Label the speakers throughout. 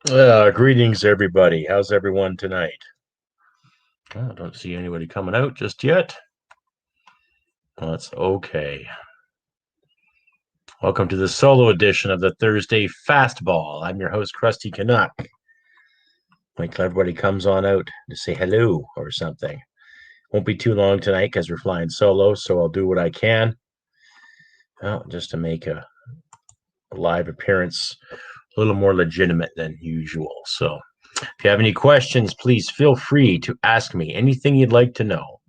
Speaker 1: Greetings, everybody. How's everyone tonight? I don't see anybody coming out just yet. Well, that's okay. Welcome to the solo edition of the Thursday Fastball. I'm your host, Crusty Canuck. Wait till everybody comes on out to say hello or something. Won't be too long tonight because we're flying solo, so I'll do what I can just to make a live appearance a little more legitimate than usual. So if you have any questions, please feel free to ask me anything you'd like to know.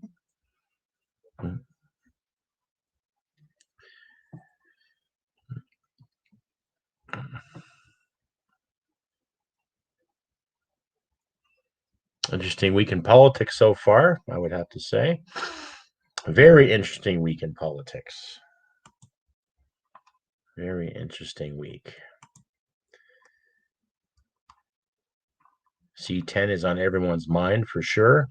Speaker 1: Interesting week in politics so far, I would have to say. Very interesting week in politics. Very interesting week. C10 is on everyone's mind for sure.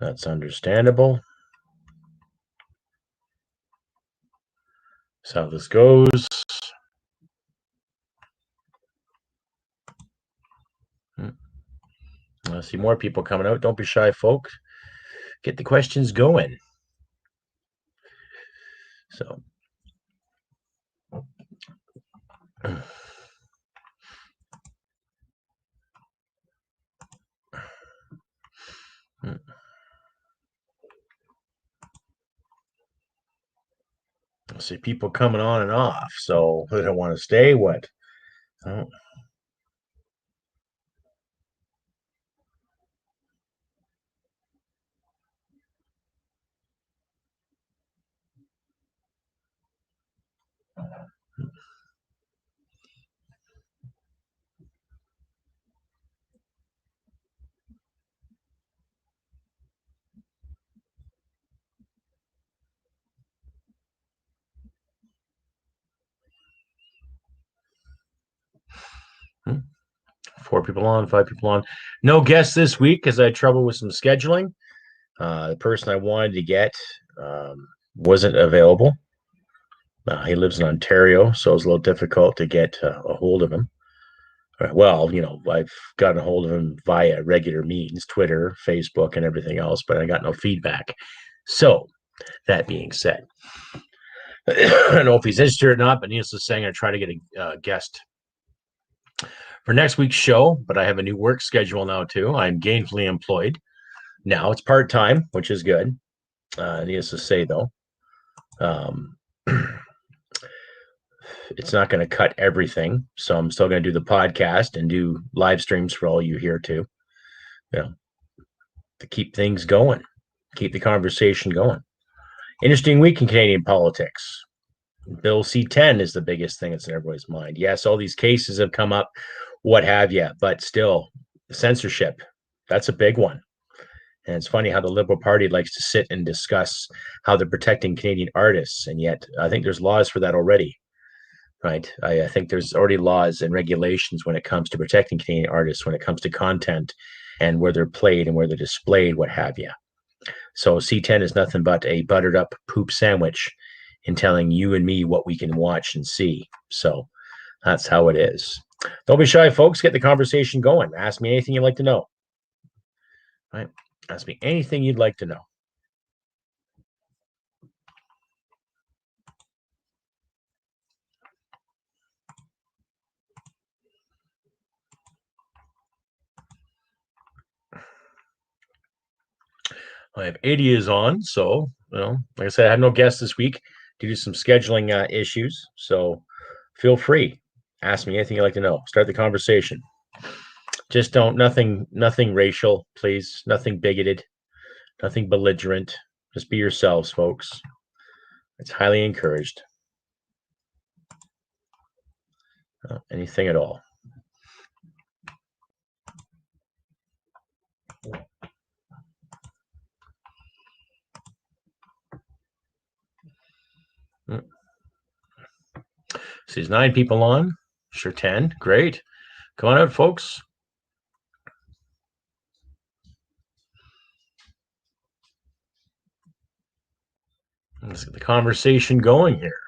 Speaker 1: That's understandable. That's how this goes. I see more people coming out. Don't be shy, folks. Get the questions going. So, I see people coming on and off. So they don't want to stay. What? Oh. Four people on, five people on. No guests this week because I had trouble with some scheduling. The person I wanted to get wasn't available. He lives in Ontario, so it was a little difficult to get a hold of him. Well, I've gotten a hold of him via regular means, Twitter, Facebook, and everything else, but I got no feedback. So, that being said, I don't know if he's interested or not, but needless to say, I'm going to try to get a guest for next week's show, but I have a new work schedule now, too. I'm gainfully employed. Now it's part-time, which is good. Needless to say, though, it's not going to cut everything. So I'm still going to do the podcast and do live streams for all you here, too, to keep things going, keep the conversation going. Interesting week in Canadian politics. Bill C-10 is the biggest thing that's in everybody's mind. Yes, all these cases have come up, what have you, but still, censorship, that's a big one. And it's funny how the Liberal Party likes to sit and discuss how they're protecting Canadian artists, and yet I think there's laws for that already, right? I think there's already laws and regulations when it comes to protecting Canadian artists, when it comes to content and where they're played and where they're displayed, what have you. So C10 is nothing but a buttered up poop sandwich in telling you and me what we can watch and see. So that's how it is. Don't be shy, folks. Get the conversation going. Ask me anything you'd like to know. All right? Ask me anything you'd like to know. I have 80 is on, so like I said, I have no guests this week due to some scheduling issues. So feel free, ask me anything you'd like to know. Start the conversation. Just don't nothing racial, please. Nothing bigoted, nothing belligerent. Just be yourselves, folks. It's highly encouraged. Anything at all. So there's 9 people on. Sure, 10. Great. Come on out, folks. Let's get the conversation going here.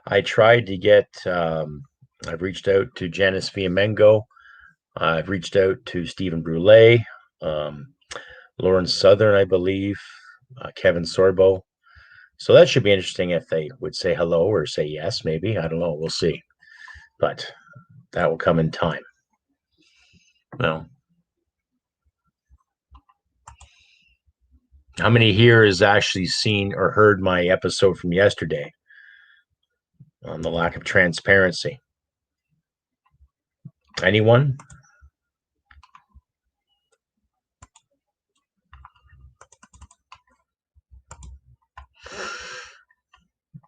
Speaker 1: I tried to get. I've reached out to Janice Fiamengo. I've reached out to Stephen Brule, Lauren Southern, I believe, Kevin Sorbo. So that should be interesting if they would say hello or say yes, maybe. I don't know. We'll see. But that will come in time. Well, how many here has actually seen or heard my episode from yesterday on the lack of transparency? Anyone?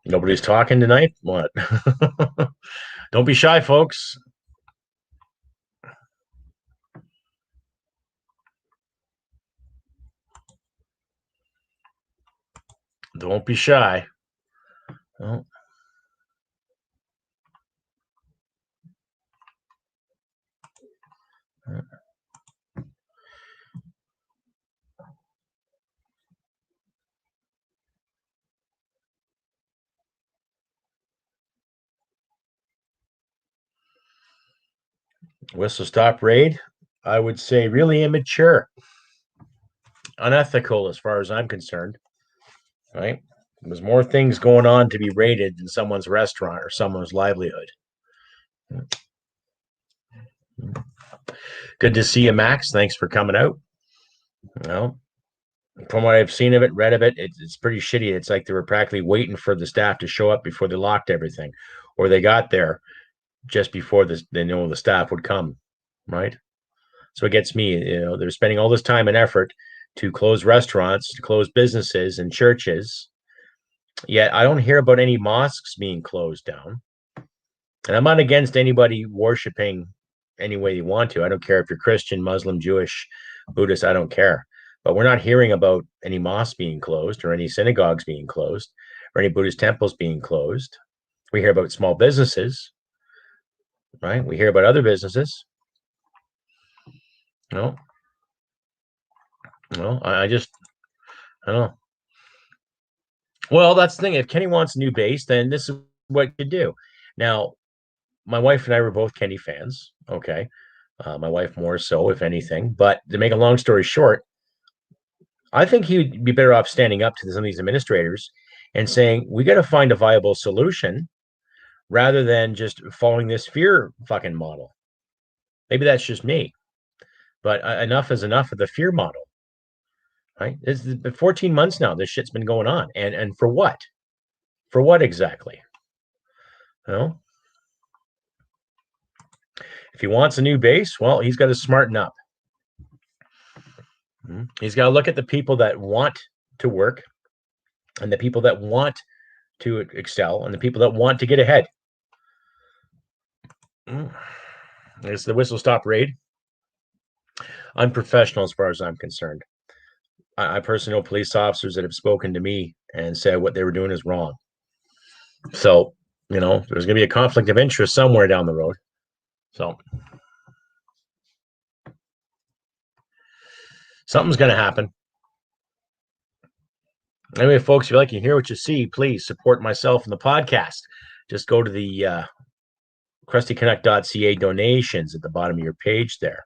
Speaker 1: Nobody's talking tonight? What? Don't be shy, folks. Don't be shy. Oh. Whistle stop raid, I would say really immature, unethical as far as I'm concerned. Right? There's more things going on to be raided than someone's restaurant or someone's livelihood. Good to see you, Max. Thanks for coming out. Well, from what I've seen of it, read of it, it's pretty shitty. It's like they were practically waiting for the staff to show up before they locked everything, or they got there just before they know the staff would come, right? So it gets me. They're spending all this time and effort to close restaurants, to close businesses and churches. Yet I don't hear about any mosques being closed down. And I'm not against anybody worshiping any way you want to. I don't care if you're Christian, Muslim, Jewish, Buddhist, I don't care. But we're not hearing about any mosques being closed or any synagogues being closed or any Buddhist temples being closed. We hear about small businesses, right? We hear about other businesses. No. I don't know. Well, that's the thing. If Kenny wants a new base, then this is what you do. Now, my wife and I were both Kenny fans. Okay. My wife more so, if anything. But to make a long story short, I think he would be better off standing up to some of these administrators and saying, we got to find a viable solution rather than just following this fear fucking model. Maybe that's just me. But enough is enough of the fear model. Right? It's been 14 months now. This shit's been going on. And for what? For what exactly? If he wants a new base, well, he's got to smarten up. He's got to look at the people that want to work and the people that want to excel and the people that want to get ahead. It's the whistle stop raid. Unprofessional as far as I'm concerned. I personally know police officers that have spoken to me and said what they were doing is wrong. So, there's going to be a conflict of interest somewhere down the road. So, something's going to happen. Anyway, folks, if you like to hear what you see, please support myself in the podcast. Just go to the CrustyCanuck.ca donations at the bottom of your page there.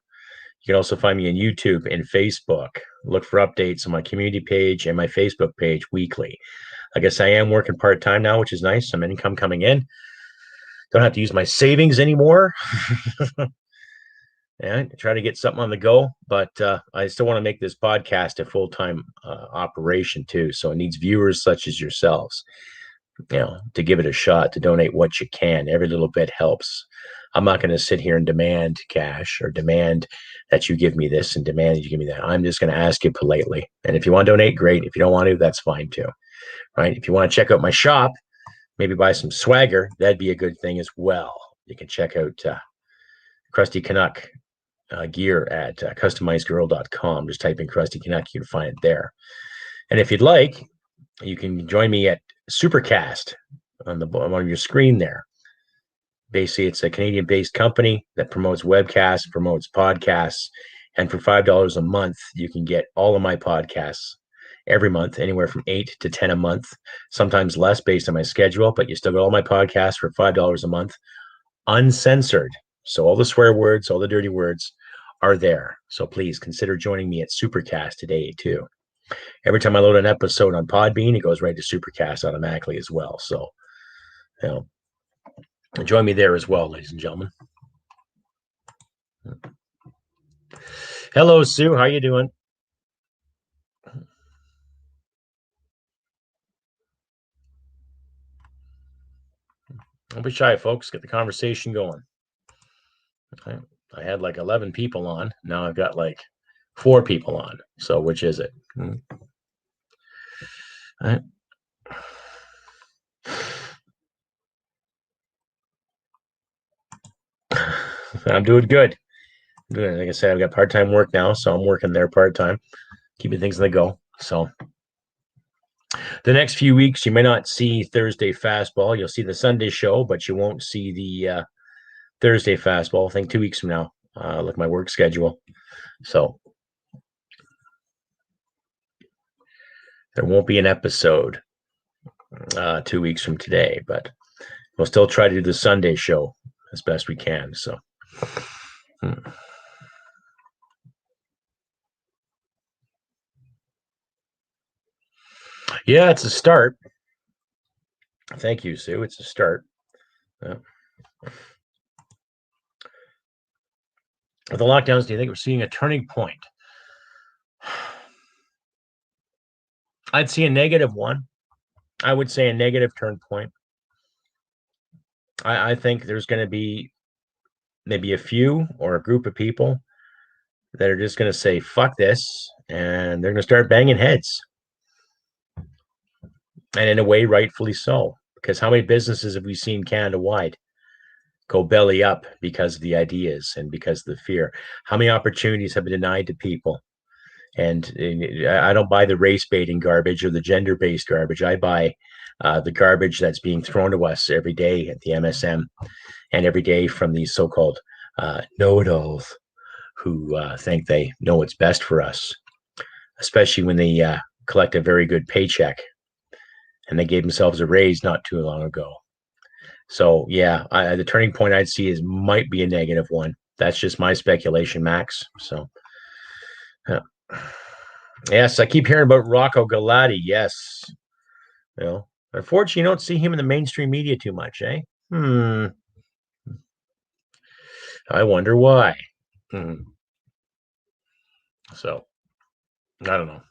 Speaker 1: You can also find me on YouTube and Facebook. Look for updates on my community page and my Facebook page weekly. I guess I am working part-time now, which is nice. Some income coming in. Don't have to use my savings anymore. And try to get something on the go. But I still want to make this podcast a full-time operation too. So it needs viewers such as yourselves, to give it a shot, to donate what you can. Every little bit helps. I'm not going to sit here and demand cash or demand that you give me this and demand that you give me that. I'm just going to ask you politely. And if you want to donate, great. If you don't want to, that's fine too. Right? If you want to check out my shop, maybe buy some swagger, that'd be a good thing as well. You can check out Crusty Canuck gear at customizedgirl.com. Just type in Crusty Canuck, you can find it there. And if you'd like, you can join me at Supercast on the bottom of your screen there. Basically, it's a Canadian-based company that promotes webcasts, promotes podcasts, and for $5 a month, you can get all of my podcasts every month, anywhere from 8 to 10 a month, sometimes less based on my schedule, but you still get all my podcasts for $5 a month, uncensored. So all the swear words, all the dirty words are there. So please consider joining me at Supercast today too. Every time I load an episode on Podbean, it goes right to Supercast automatically as well. So, you know, join me there as well, ladies and gentlemen. Hello, Sue. How you doing? Don't be shy, folks. Get the conversation going. Okay. I had like 11 people on. Now I've got like 4 people on. So which is it? All right. I'm doing good. Good. Like I said, I've got part-time work now, so I'm working there part-time, keeping things on the go. So the next few weeks, you may not see Thursday fastball. You'll see the Sunday show, but you won't see the Thursday fastball. I think 2 weeks from now. Look at my work schedule. So there won't be an episode 2 weeks from today, but we'll still try to do the Sunday show as best we can. So. Yeah, it's a start. Thank you, Sue. It's a start. With the lockdowns, do you think we're seeing a turning point? I'd see a negative one. I would say a negative turn point. I think there's going to be maybe a few or a group of people that are just going to say, fuck this, and they're going to start banging heads. And in a way, rightfully so. Because how many businesses have we seen Canada-wide go belly up because of the ideas and because of the fear? How many opportunities have been denied to people? And I don't buy the race baiting garbage or the gender based garbage. I buy the garbage that's being thrown to us every day at the MSM and every day from these so-called know-it-alls who think they know what's best for us, especially when they collect a very good paycheck and they gave themselves a raise not too long ago. So yeah, the turning point I'd see is might be a negative one. That's just my speculation, Max. So yes, I keep hearing about Rocco Galati. Yes, unfortunately, you don't see him in the mainstream media too much, eh? I wonder why. So I don't know.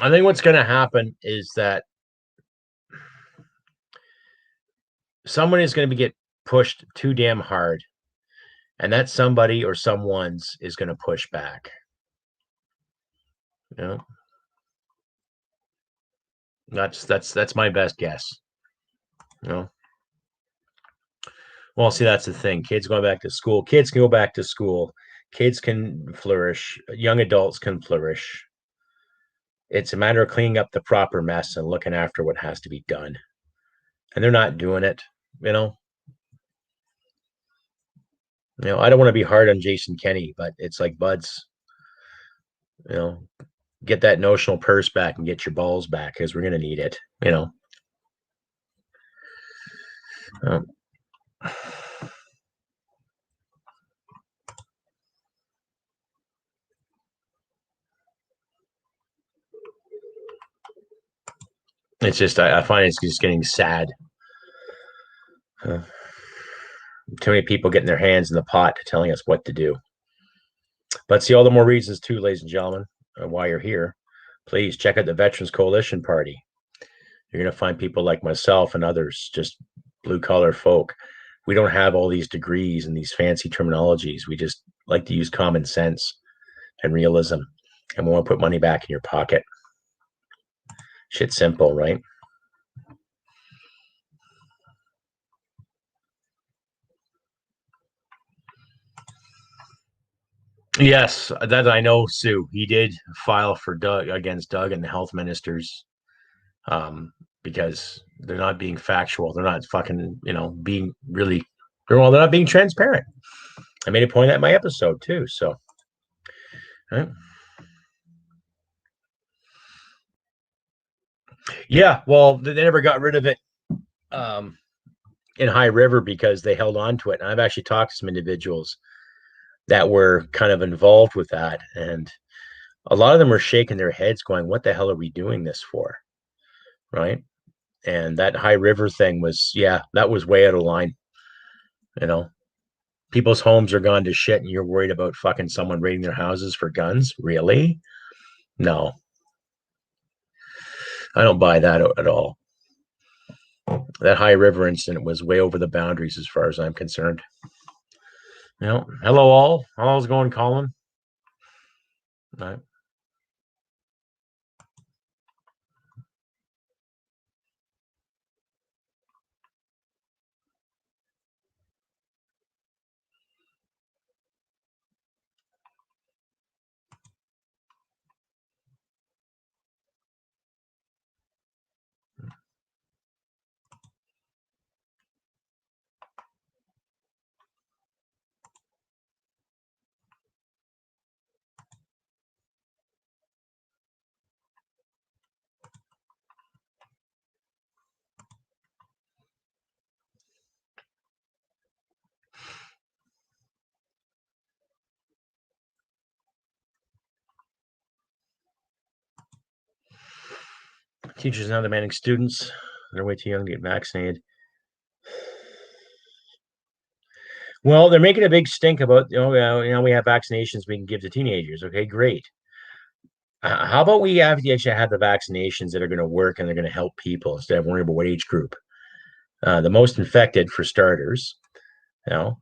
Speaker 1: I think what's going to happen is that someone is going to get pushed too damn hard, and that somebody or someone's is going to push back. That's my best guess. Well, see, that's the thing. Kids going back to school. Kids can go back to school. Kids can flourish. Young adults can flourish. It's a matter of cleaning up the proper mess and looking after what has to be done. And they're not doing it, I don't want to be hard on Jason Kenney, but it's like, buds, get that notional purse back and get your balls back because we're going to need it, It's just, I find it's just getting sad. Too many people getting their hands in the pot telling us what to do. But see, all the more reasons too, ladies and gentlemen, why you're here. Please check out the Veterans Coalition Party. You're going to find people like myself and others, just blue-collar folk. We don't have all these degrees and these fancy terminologies. We just like to use common sense and realism, and we want to put money back in your pocket. Shit's simple, right? Yes, that I know, Sue. He did file for Doug against Doug and the health ministers. because they're not being factual. They're not fucking, being really, they're not being transparent. I made a point of that in my episode too. So, right. Yeah, well, they never got rid of it in High River because they held on to it. And I've actually talked to some individuals that were kind of involved with that, and a lot of them were shaking their heads, going, "What the hell are we doing this for?" Right? And that High River thing was, yeah, that was way out of line. You know, people's homes are gone to shit, and you're worried about fucking someone raiding their houses for guns? Really? No, I don't buy that at all. That High River incident was way over the boundaries as far as I'm concerned. Hello all. How's it going, Colin? Right. Teachers now demanding students they're way too young to get vaccinated. Well, they're making a big stink about, we have vaccinations we can give to teenagers. Okay, great. How about we actually have the vaccinations that are going to work and they're going to help people instead of worrying about what age group? The most infected, for starters, and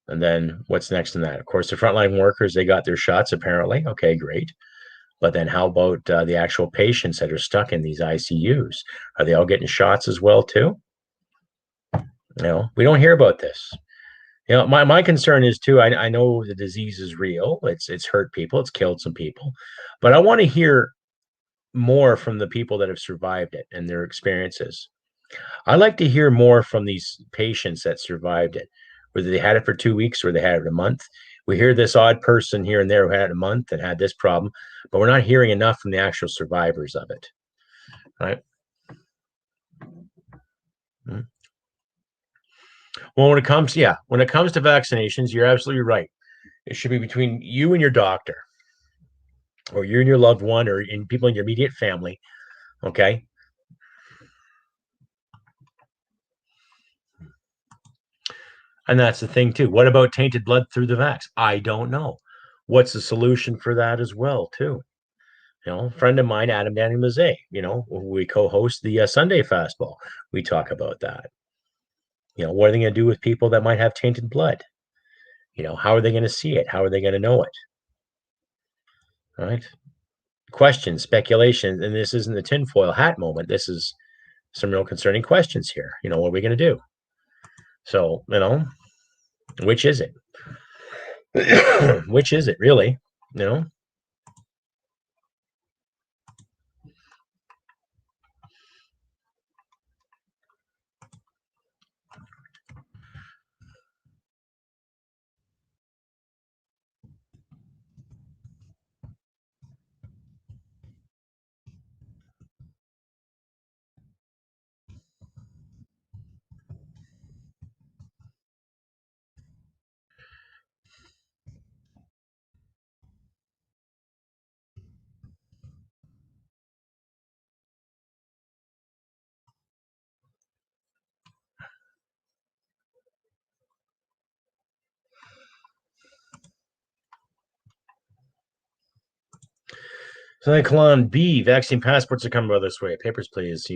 Speaker 1: then what's next in that? Of course, the frontline workers, they got their shots apparently. Okay, great. But then how about the actual patients that are stuck in these ICUs? Are they all getting shots as well too? We don't hear about this. My concern is too. I know the disease is real. It's hurt people. It's killed some people, but I want to hear more from the people that have survived it and their experiences. I like to hear more from these patients that survived it, whether they had it for 2 weeks or they had it a month. We hear this odd person here and there who had it a month and had this problem, but we're not hearing enough from the actual survivors of it. Right. Mm-hmm. Well, when it comes to vaccinations, you're absolutely right. It should be between you and your doctor, or you and your loved one, or in people in your immediate family. Okay. And that's the thing too. What about tainted blood through the vax? I don't know. What's the solution for that as well too? A friend of mine, Adam Danny Mazet, we co-host the Sunday FASTBALL. We talk about that. What are they going to do with people that might have tainted blood? How are they going to see it? How are they going to know it? Right? Questions, speculation, and this isn't the tinfoil hat moment. This is some real concerning questions here. What are we going to do? So, which is it? Which is it really? Cyclone B, vaccine passports are coming by this way. Papers, please.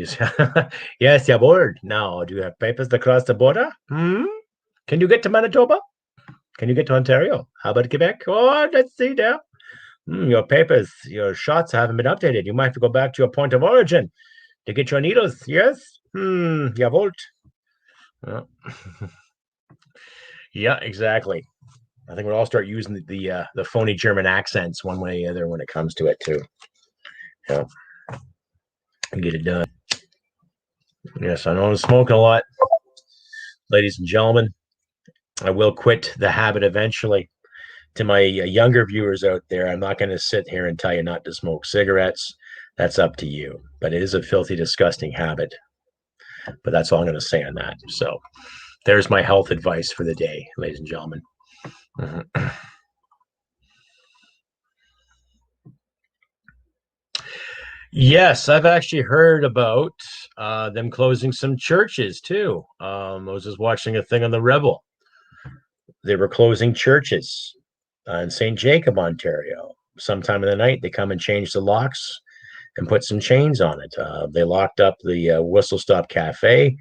Speaker 1: Yes, you're bored. Now, do you have papers to cross the border? Can you get to Manitoba? Can you get to Ontario? How about Quebec? Oh, let's see there. Your papers, your shots haven't been updated. You might have to go back to your point of origin to get your needles. Yes? Jawohl. Yeah. Yeah, exactly. I think we'll all start using the phony German accents one way or the other when it comes to it too. Yeah, and get it done. Yes, I know I'm smoking a lot. Ladies and gentlemen, I will quit the habit eventually. To my younger viewers out there, I'm not going to sit here and tell you not to smoke cigarettes. That's up to you. But it is a filthy, disgusting habit. But that's all I'm going to say on that. So there's my health advice for the day, ladies and gentlemen. Mhm. Yes, I've actually heard about them closing some churches too. I was just watching a thing on the Rebel. They were closing churches in St. Jacob, Ontario. Sometime in the night, they come and change the locks and put some chains on it. They locked up the Whistle Stop Cafe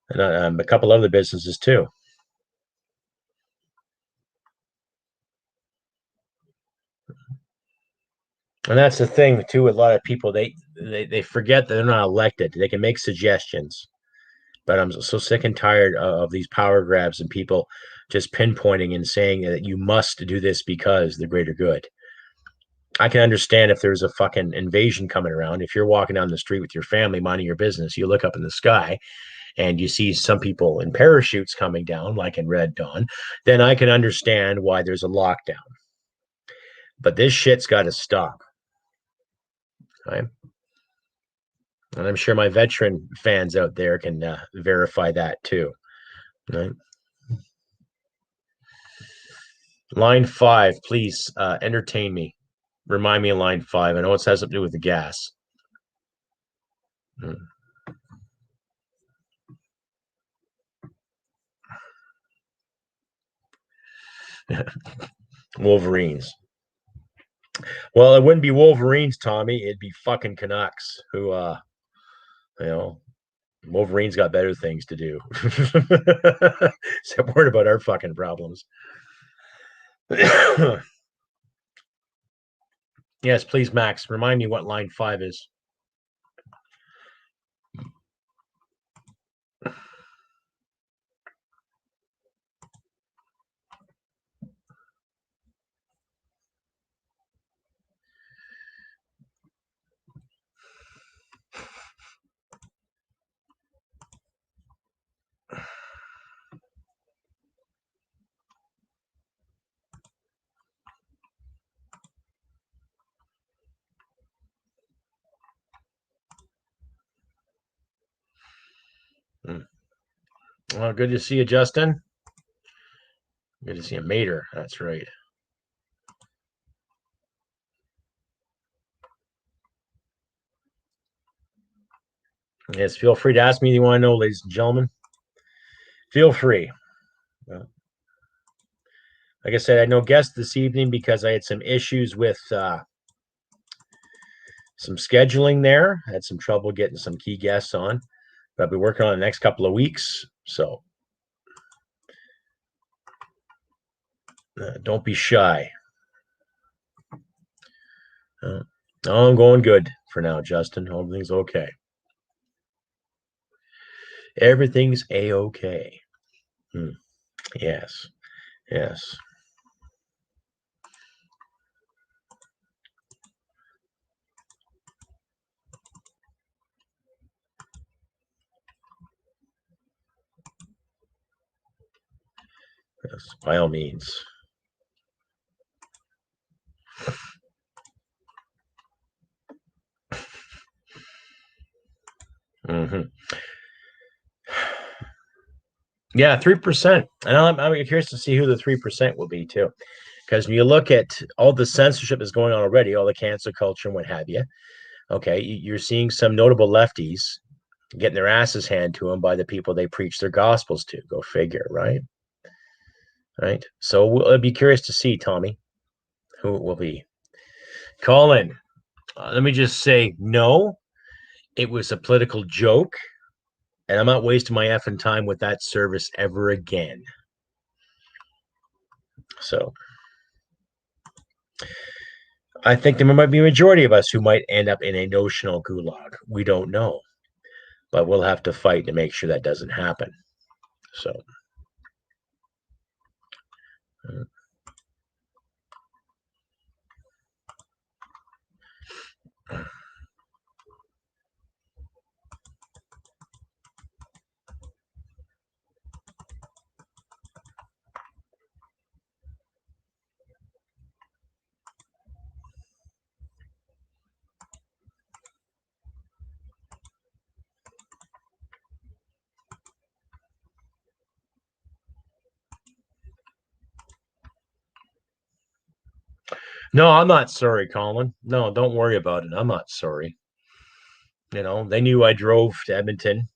Speaker 1: and a couple other businesses too. And that's the thing too. With a lot of people, they forget that they're not elected. They can make suggestions, but I'm so sick and tired of these power grabs and people just pinpointing and saying that you must do this because the greater good. I can understand if there's a fucking invasion coming around. If you're walking down the street with your family, minding your business, you look up in the sky and you see some people in parachutes coming down, like in Red Dawn, then I can understand why there's a lockdown. But this shit's got to stop. Right? And I'm sure my veteran fans out there can verify that too. Right? Line 5, please entertain me. Remind me of line 5. I know it has something to do with the gas. Hmm. Wolverines. Well, it wouldn't be Wolverines, Tommy. It'd be fucking Canucks who, you know, Wolverines got better things to do. Except worried about our fucking problems. Yes, please, Max. Remind me what line 5 is. Hmm. Well, good to see you, Justin. Good to see you, Mater. That's right. Yes, feel free to ask me if you want to know, ladies and gentlemen. Feel free. Well, like I said, I had no guest this evening because I had some issues with some scheduling there. I had some trouble getting some key guests on. But I'll be working on the next couple of weeks. So don't be shy. I'm going good for now, Justin. Everything's okay. Everything's a-okay. Hmm. Yes. Yes. Yes. By all means. Mm-hmm. Yeah, 3%. And I'm curious to see who the 3% will be too. Because when you look at all the censorship that's going on already, all the cancel culture and what have you, okay, you're seeing some notable lefties getting their asses handed to them by the people they preach their gospels to. Go figure, right? Right. So I'd be curious to see, Tommy, who it will be. Colin, let me just say no, it was a political joke, and I'm not wasting my effing time with that service ever again. So I think there might be a majority of us who might end up in a notional gulag. We don't know, but we'll have to fight to make sure that doesn't happen. So. No, I'm not sorry, Colin. No, don't worry about it. I'm not sorry. They knew I drove to Edmonton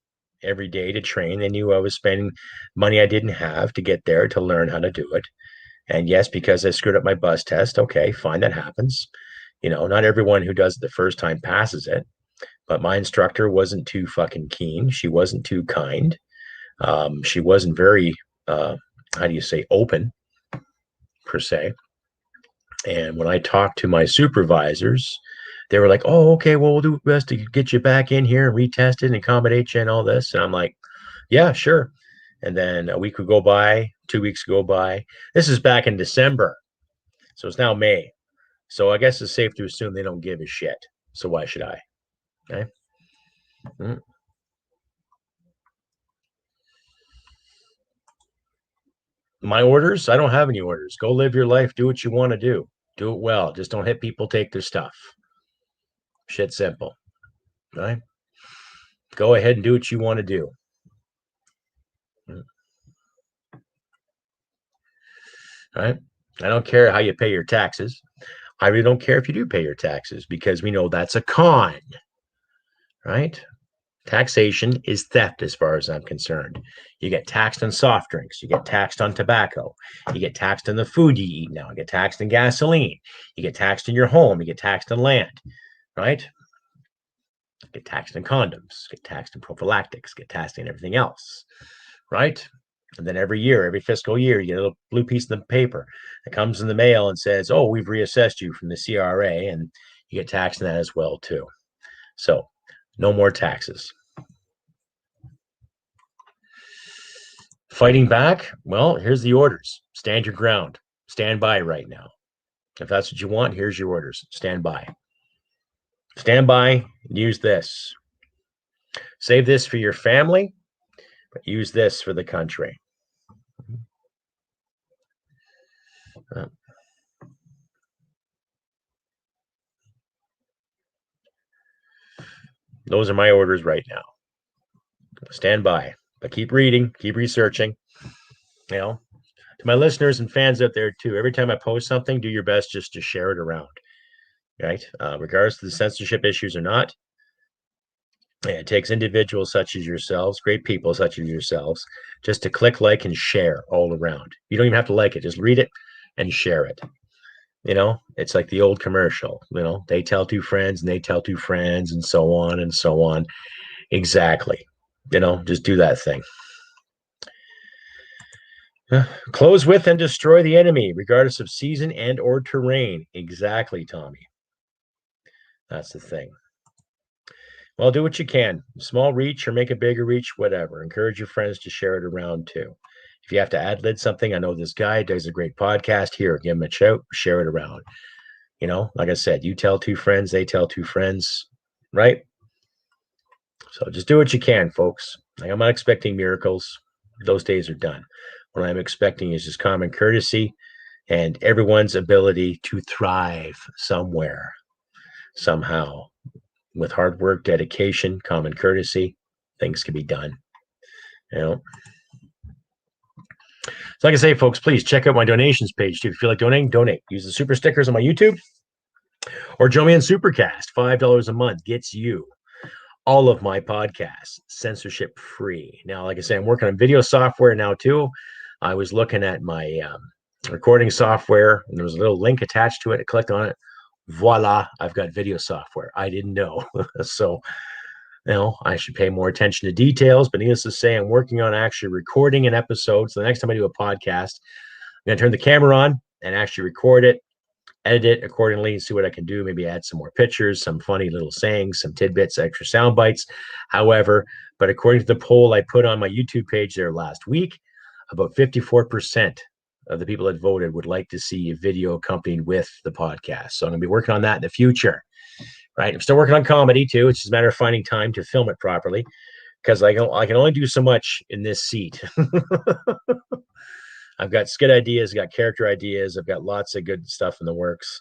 Speaker 1: every day to train. They knew I was spending money I didn't have to get there to learn how to do it. And yes, because I screwed up my bus test, okay, fine, that happens. Not everyone who does it the first time passes it, but my instructor wasn't too fucking keen. She wasn't too kind. She wasn't very, how do you say, open per se. And when I talked to my supervisors, they were like, "Oh, okay, well, we'll do best to get you back in here and retest it and accommodate you and all this." And I'm like, "Yeah, sure." And then a week would go by, 2 weeks go by. This is back in December, so it's now May. So I guess it's safe to assume they don't give a shit. So why should I? Okay. Mm. My orders? I don't have any orders. Go live your life. Do what you want to do. Do it well. Just don't hit people, take their stuff. Shit simple. Right? Go ahead and do what you want to do. Right? I don't care how you pay your taxes. I really don't care if you do pay your taxes because we know that's a con. Right? Taxation is theft as far as I'm concerned. You get taxed on soft drinks. You get taxed on tobacco. You get taxed on the food you eat now. You get taxed on gasoline. You get taxed in your home. You get taxed on land, right? Get taxed on condoms. Get taxed on prophylactics. Get taxed on everything else, right? And then every year, every fiscal year, you get a little blue piece of the paper that comes in the mail and says, "Oh, we've reassessed you from the CRA," and you get taxed on that as well too. So, no more taxes. Fighting back? Well, here's the orders. Stand your ground. Stand by right now. If that's what you want, here's your orders. Stand by. Stand by. Use this. Save this for your family, but use this for the country. Those are my orders right now. Stand by, but keep reading, keep researching. To my listeners and fans out there too, every time I post something, do your best just to share it around, right? Regardless of the censorship issues or not, it takes individuals such as yourselves, great people such as yourselves, just to click, like, and share all around. You don't even have to like it, just read it and share it. It's like the old commercial, they tell two friends and they tell two friends and so on and so on. Exactly. Just do that thing. Close with and destroy the enemy, regardless of season and or terrain. Exactly, Tommy. That's the thing. Well, do what you can. Small reach or make a bigger reach, whatever. Encourage your friends to share it around too. If you have to ad-lib something, I know this guy does a great podcast here. Give him a shout, share it around. Like I said, you tell two friends, they tell two friends, right? So just do what you can, folks. I'm not expecting miracles. Those days are done. What I'm expecting is just common courtesy and everyone's ability to thrive somewhere, somehow. With hard work, dedication, common courtesy, things can be done. So like I say, folks, please check out my donations page too. If you feel like donating, donate. Use the super stickers on my YouTube or join me in Supercast. $5 a month gets you all of my podcasts, censorship free. Now, like I say, I'm working on video software now too. I was looking at my recording software and there was a little link attached to it. I clicked on it. Voila, I've got video software. I didn't know. So, I should pay more attention to details, but needless to say, I'm working on actually recording an episode. So the next time I do a podcast, I'm going to turn the camera on and actually record it, edit it accordingly, see what I can do. Maybe add some more pictures, some funny little sayings, some tidbits, extra sound bites. However, but according to the poll I put on my YouTube page there last week, about 54% of the people that voted would like to see a video accompanied with the podcast. So I'm going to be working on that in the future. Right. I'm still working on comedy too. It's just a matter of finding time to film it properly because I can only do so much in this seat. I've got skit ideas, got character ideas. I've got lots of good stuff in the works.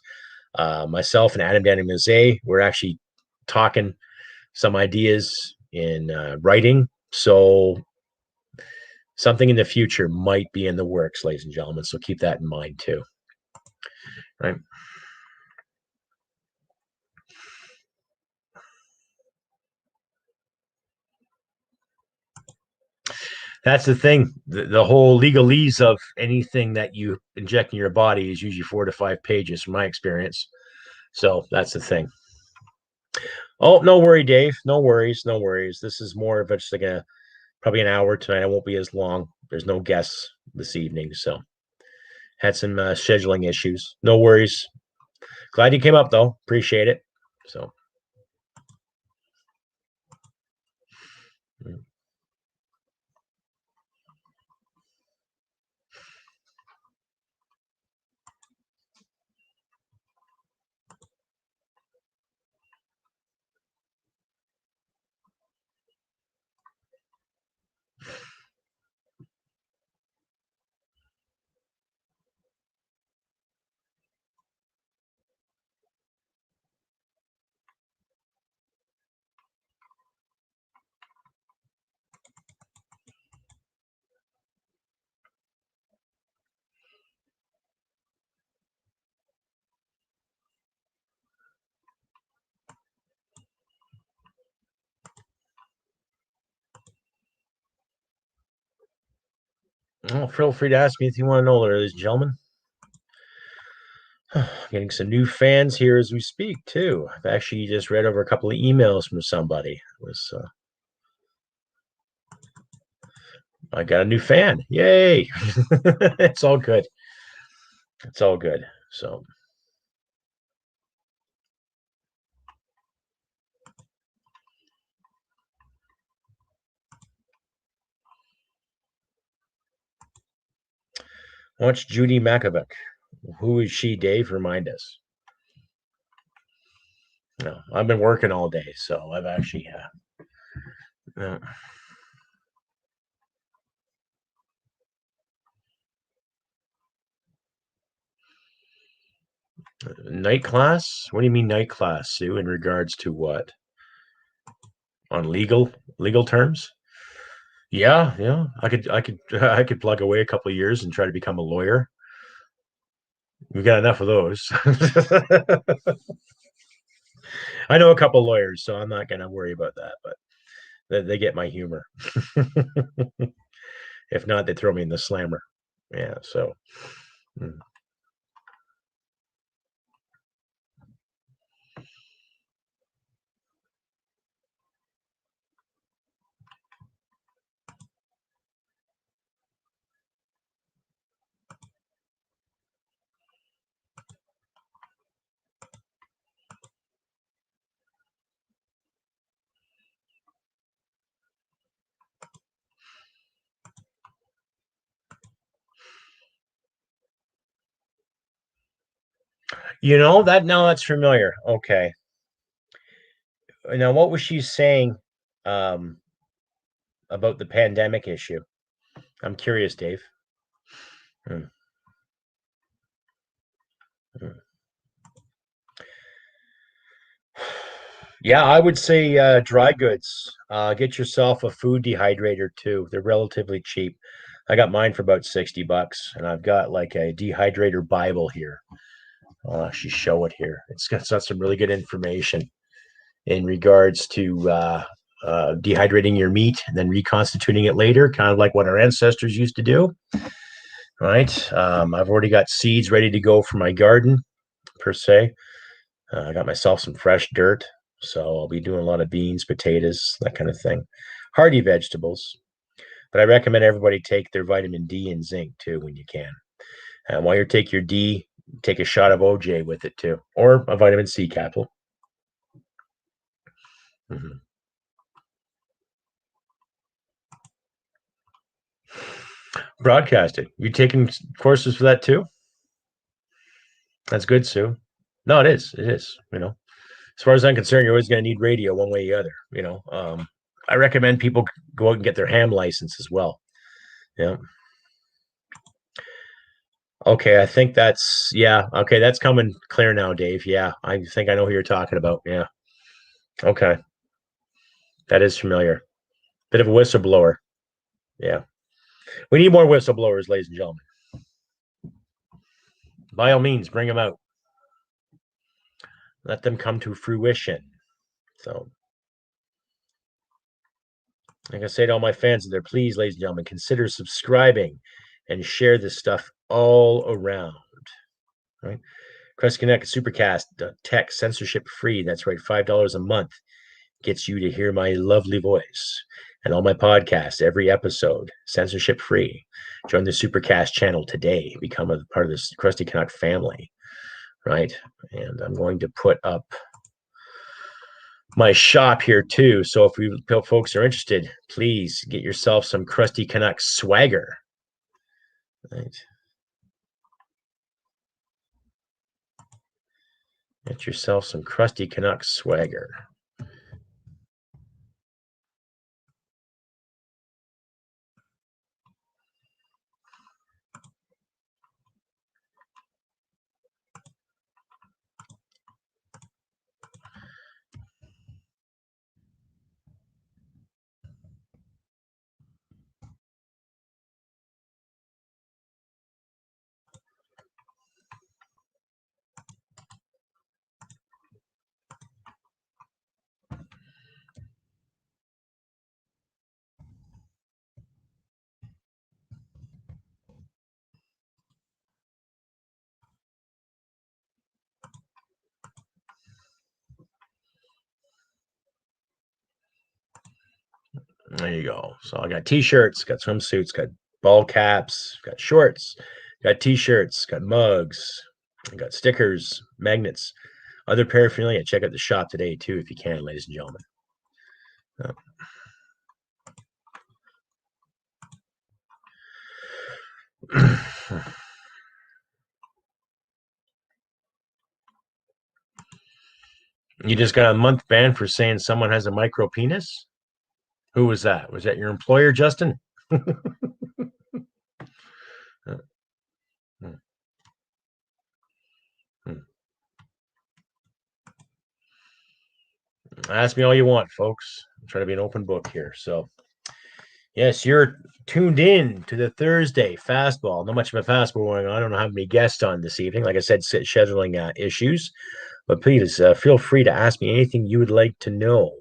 Speaker 1: Myself and Adam Danny Mazet, we're actually talking some ideas in writing. So something in the future might be in the works, ladies and gentlemen. So keep that in mind too. Right. That's the thing. The whole legalese of anything that you inject in your body is usually 4 to 5 pages, from my experience. So that's the thing. Oh, no worry, Dave. No worries. No worries. This is more of just like probably an hour tonight. I won't be as long. There's no guests this evening, so had some scheduling issues. No worries. Glad you came up though. Appreciate it. So. Oh, feel free to ask me if you want to know, ladies and gentlemen. Getting some new fans here as we speak, too. I've actually just read over a couple of emails from somebody. I got a new fan. Yay! It's all good. It's all good. So, watch Judy Makovic. Who is she, Dave? Remind us. No, I've been working all day, so I've actually. Night class? What do you mean night class, Sue? In regards to what? On legal terms? Yeah, yeah. I could plug away a couple of years and try to become a lawyer. We've got enough of those. I know a couple of lawyers, so I'm not going to worry about that. But they get my humor. If not, they throw me in the slammer. Yeah. So. Mm. You know that now that's familiar. Okay. Now, what was she saying um, about the pandemic issue? I'm curious, Dave. Hmm. Hmm. Yeah, I would say dry goods. Get yourself a food dehydrator too. They're relatively cheap. I got mine for about $60, and I've got like a dehydrator Bible here. I'll actually show it here. It's got some really good information in regards to dehydrating your meat and then reconstituting it later, kind of like what our ancestors used to do. Right. I've already got seeds ready to go for my garden, per se. I got myself some fresh dirt, so I'll be doing a lot of beans, potatoes, that kind of thing. Hardy vegetables. But I recommend everybody take their vitamin D and zinc too when you can. And while you take your D, take a shot of OJ with it too, or a vitamin C capsule. Mm-hmm. Broadcasting. You taking courses for that too? That's good, Sue. No, it is. It is. As far as I'm concerned, you're always going to need radio one way or the other. I recommend people go out and get their ham license as well. Yeah. Okay, I think that's yeah. Okay, that's coming clear now, Dave. Yeah, I think I know who you're talking about. Yeah. Okay, that is familiar. Bit of a whistleblower. Yeah, we need more whistleblowers, ladies and gentlemen. By all means, bring them out. Let them come to fruition. So, Like I say to all my fans there, please, ladies and gentlemen, consider subscribing and share this stuff all around. Right? Crusty Canuck Supercast tech censorship free. That's right, $5 a month gets you to hear my lovely voice and all my podcasts, every episode, censorship free. Join the Supercast channel today. Become a part of this Crusty Canuck family, right? And I'm going to put up my shop here too. So if you folks are interested, please get yourself some Crusty Canuck swagger. Right. Get yourself some Crusty Canuck swagger. There you go. So I got t-shirts, got swimsuits, got ball caps, got shorts, got t-shirts, got mugs, got stickers, magnets, other paraphernalia. Check out the shop today too, if you can, ladies and gentlemen. You just got a month ban for saying someone has a micro penis? Who was that? Was that your employer, Justin? Ask me all you want, folks. I'm trying to be an open book here. So, yes, you're tuned in to the Thursday fastball. Not much of a fastball going on. I don't know how many guests on this evening. Like I said, scheduling issues. But please feel free to ask me anything you would like to know.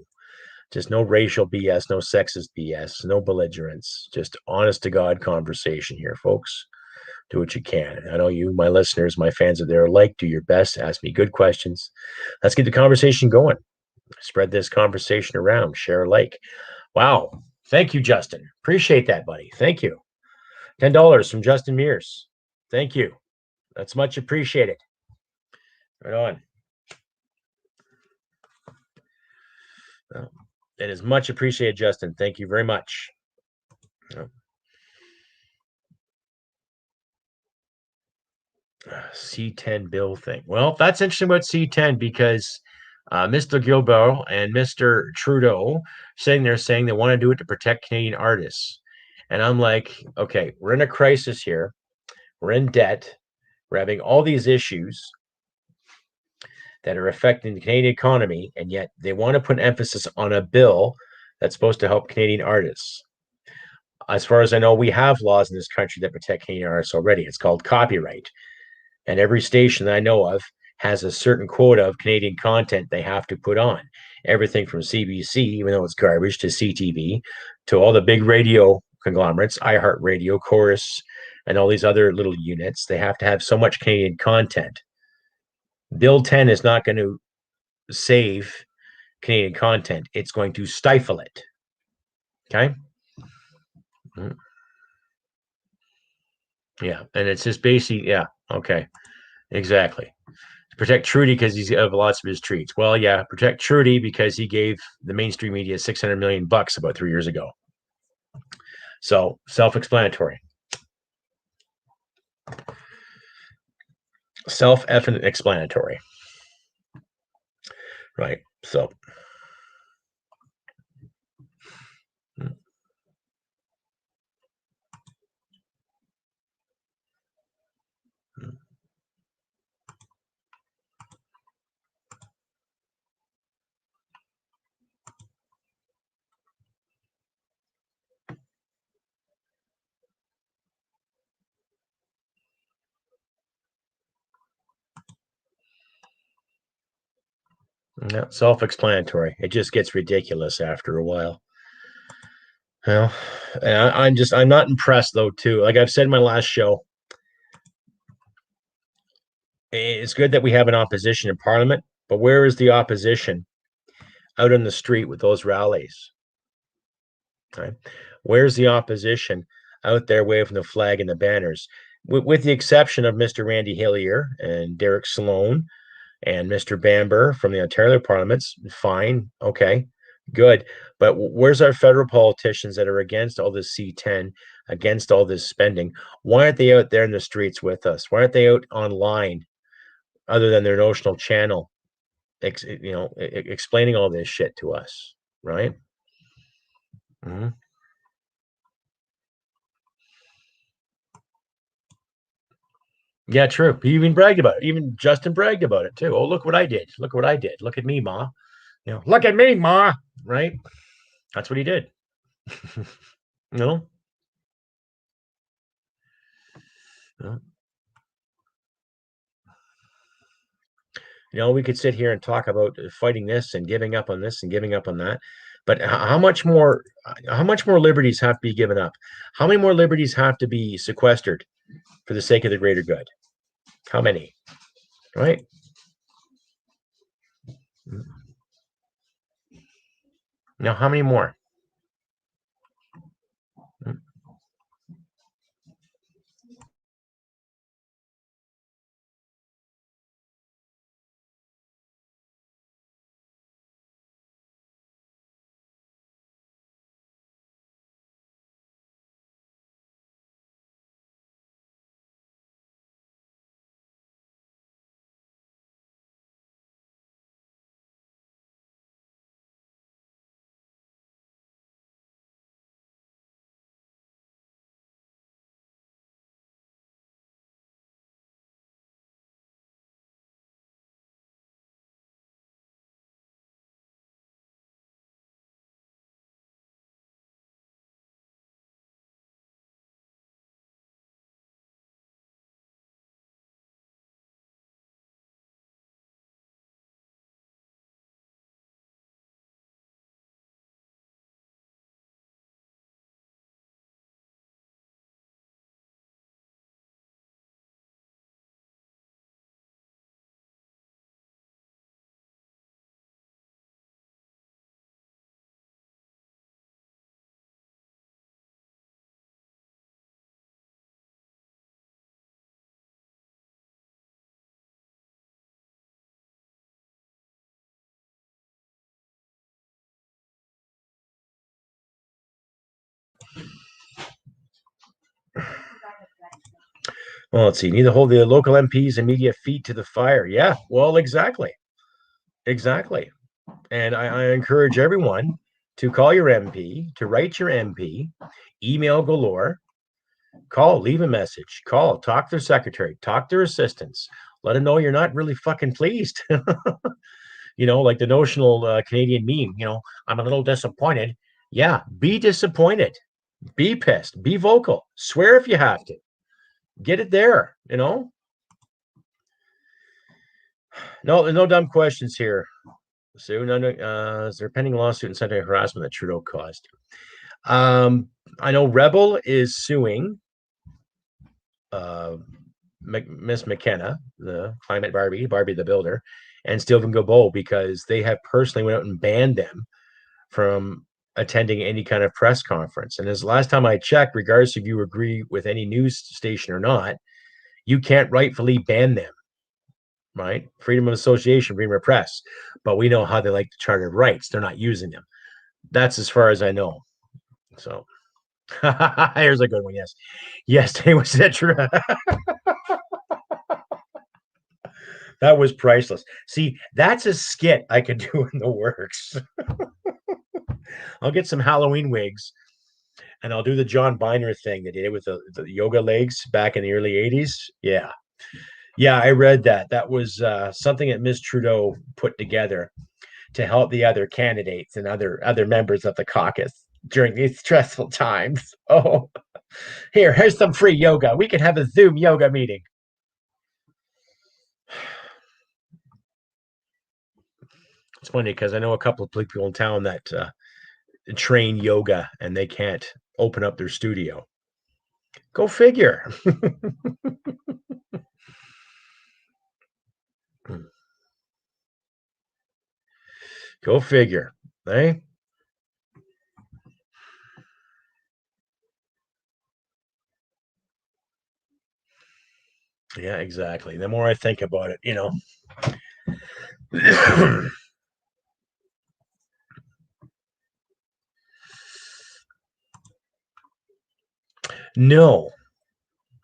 Speaker 1: Just no racial BS, no sexist BS, no belligerence. Just honest to God conversation here, folks. Do what you can. I know you, my listeners, my fans are there. Like, do your best. Ask me good questions. Let's get the conversation going. Spread this conversation around. Share a like. Wow. Thank you, Justin. Appreciate that, buddy. Thank you. $10 from Justin Mears. Thank you. That's much appreciated. Right on. It is much appreciated, Justin. Thank you very much. C10 bill thing. Well, that's interesting about C10 because Mr. Gilbert and Mr. Trudeau sitting there saying they want to do it to protect Canadian artists. And I'm like, okay, we're in a crisis here. We're in debt. We're having all these issues that are affecting the Canadian economy, and yet they want to put emphasis on a bill that's supposed to help Canadian artists. As far as I know, we have laws in this country that protect Canadian artists already. It's called copyright. And every station that I know of has a certain quota of Canadian content they have to put on. Everything from CBC, even though it's garbage, to CTV, to all the big radio conglomerates, iHeartRadio, Chorus, and all these other little units. They have to have so much Canadian content. Bill 10 is not going to save Canadian content. It's going to stifle it. Okay? Yeah. And it's just basically, yeah. Okay. Exactly. Protect Trudy because he's got lots of his treats. Well, yeah, protect Trudy because he gave the mainstream media $600 million about 3 years ago. So self-explanatory. Self-explanatory. Right. So. Yeah, self-explanatory. It just gets ridiculous after a while. Well, I'm not impressed though, too. Like I've said in my last show, it's good that we have an opposition in Parliament, but where is the opposition out in the street with those rallies? Right? Where's the opposition out there waving the flag and the banners? With the exception of Mr. Randy Hillier and Derek Sloan and Mr. Bamber from the Ontario parliaments, fine, okay, good. But where's our federal politicians that are against all this C10, against all this spending? Why aren't they out there in the streets with us? Why aren't they out online other than their notional channel, explaining all this shit to us, right? Mm-hmm. Yeah, true. He even bragged about it. Even Justin bragged about it too. Oh, look what I did. Look what I did. Look at me, Ma. Look at me, Ma. Right? That's what he did. no? No. We could sit here and talk about fighting this and giving up on this and giving up on that. But how much more liberties have to be given up? How many more liberties have to be sequestered for the sake of the greater good? How many? Right? Now, how many more? Well, let's see. You need to hold the local MPs and media feet to the fire. Yeah, well, exactly. Exactly. And I encourage everyone to call your MP, to write your MP, email galore, call, leave a message, call, talk to their secretary, talk to their assistants, let them know you're not really fucking pleased. Like the notional Canadian meme, I'm a little disappointed. Yeah, be disappointed, be pissed, be vocal, swear if you have to, get it there. No dumb questions here. Sue, is there a pending lawsuit and sexual harassment that Trudeau caused? I know Rebel is suing Miss McKenna, the climate Barbie the builder, and Stephen Gobot because they have personally went out and banned them from attending any kind of press conference. And as last time I checked, regardless if you agree with any news station or not, you can't rightfully ban them. Right? Freedom of association, freedom of press. But we know how they like the Charter of Rights. They're not using them. That's as far as I know. So here's a good one. Yes. Yesterday was that true? That was priceless. See, that's a skit I could do in the works. I'll get some Halloween wigs and I'll do the John Biner thing that he did with the yoga legs back in the early 80s. Yeah. Yeah, I read that. That was something that Ms. Trudeau put together to help the other candidates and other members of the caucus during these stressful times. Oh, here's some free yoga. We can have a Zoom yoga meeting. It's funny because I know a couple of people in town that train yoga and they can't open up their studio. Go figure. Go figure. Eh? Yeah, exactly. The more I think about it, No.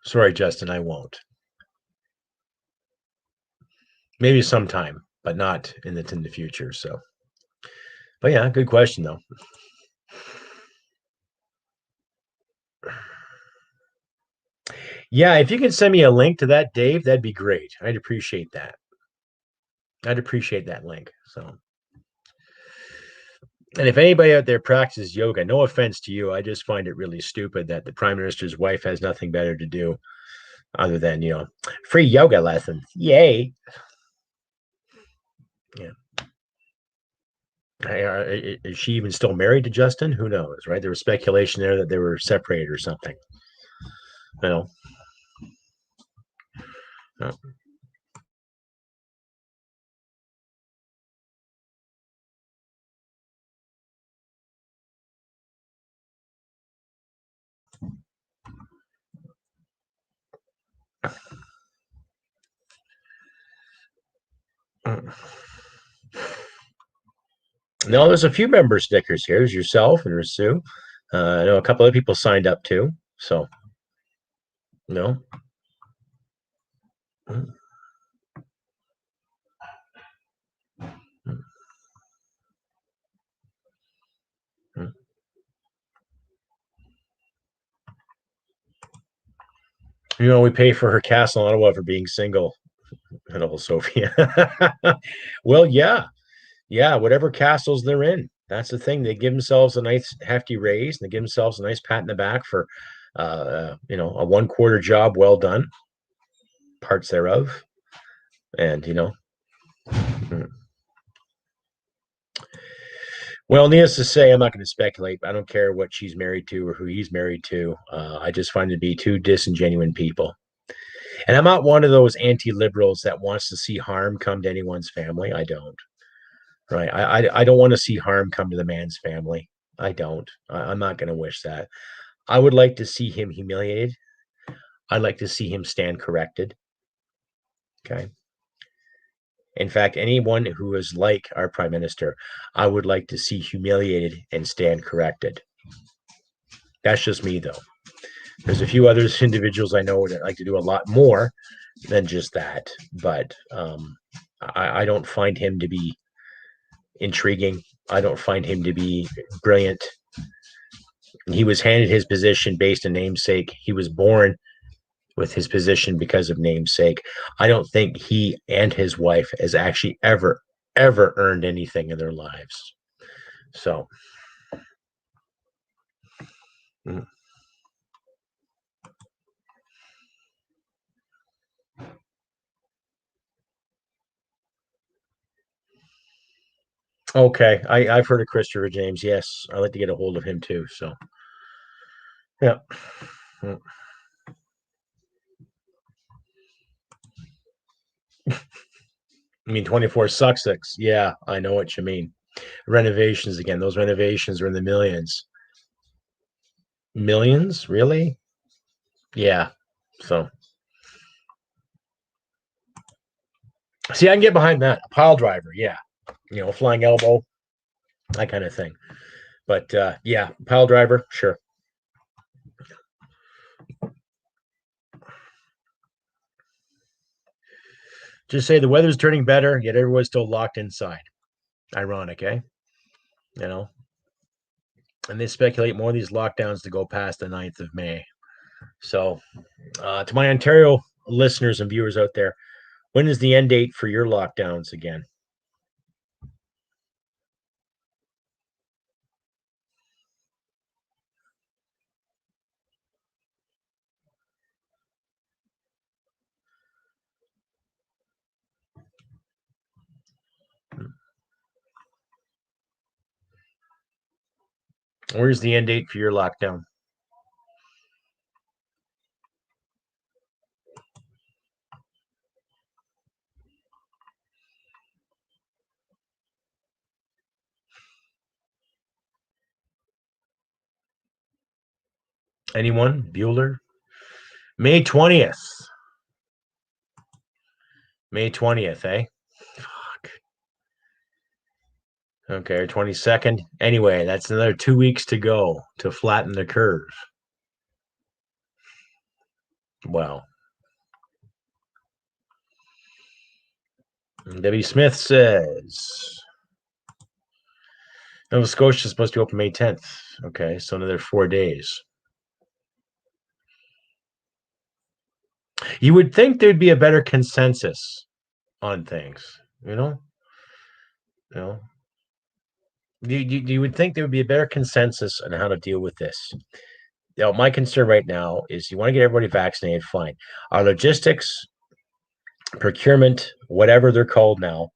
Speaker 1: Sorry, Justin, I won't. Maybe sometime, but not in the future. So, but yeah, good question though. Yeah, if you can send me a link to that, Dave, that'd be great. I'd appreciate that. I'd appreciate that link. So, and if anybody out there practices yoga, no offense to you, I just find it really stupid that the prime minister's wife has nothing better to do other than, free yoga lessons. Yay. Yeah. Is she even still married to Justin? Who knows, right? There was speculation there that they were separated or something. You know. No. No, there's a few member stickers here. There's yourself and there's Sue. I know a couple of people signed up too. So, no. We pay for her castle in Ottawa for being single. Hello, Sophia. Well, yeah. Yeah, whatever castles they're in. That's the thing. They give themselves a nice hefty raise and they give themselves a nice pat in the back for a 1/4 job well done, parts thereof. And mm. Well, needless to say, I'm not going to speculate. I don't care what she's married to or who he's married to. I just find it to be two disingenuous people. And I'm not one of those anti-liberals that wants to see harm come to anyone's family. I don't. Right. I don't want to see harm come to the man's family. I don't. I'm not going to wish that. I would like to see him humiliated. I'd like to see him stand corrected. Okay. In fact, anyone who is like our prime minister, I would like to see humiliated and stand corrected. That's just me, though. There's a few other individuals I know that like to do a lot more than just that, but I don't find him to be intriguing. I don't find him to be brilliant. He was handed his position based on namesake. He was born with his position because of namesake. I don't think he and his wife has actually ever earned anything in their lives. So, mm. Okay, I've heard of Christopher James. Yes, I like to get a hold of him too. So, yeah. Mm. I mean, 24 Sussex. Yeah, I know what you mean. Renovations again. Those renovations are in the millions. Millions, really? Yeah. So, see, I can get behind that. A pile driver. Yeah. Flying elbow, that kind of thing. But yeah, pile driver, sure. Just say the weather's turning better, yet everyone's still locked inside. Ironic, eh? You know, and they speculate more of these lockdowns to go past the 9th of May. So, to my Ontario listeners and viewers out there, when is the end date for your lockdowns again? Where's the end date for your lockdown? Anyone? Bueller? May 20th. May 20th, eh? Fuck. Okay, 22nd. Anyway, that's another 2 weeks to go to flatten the curve. Wow. Debbie Smith says Nova Scotia is supposed to open May 10th. Okay, so another 4 days. You would think there'd be a better consensus on things, you know? You know, you would think there would be a better consensus on how to deal with this. You know, my concern right now is you want to get everybody vaccinated, fine. Our logistics, procurement, whatever they're called now,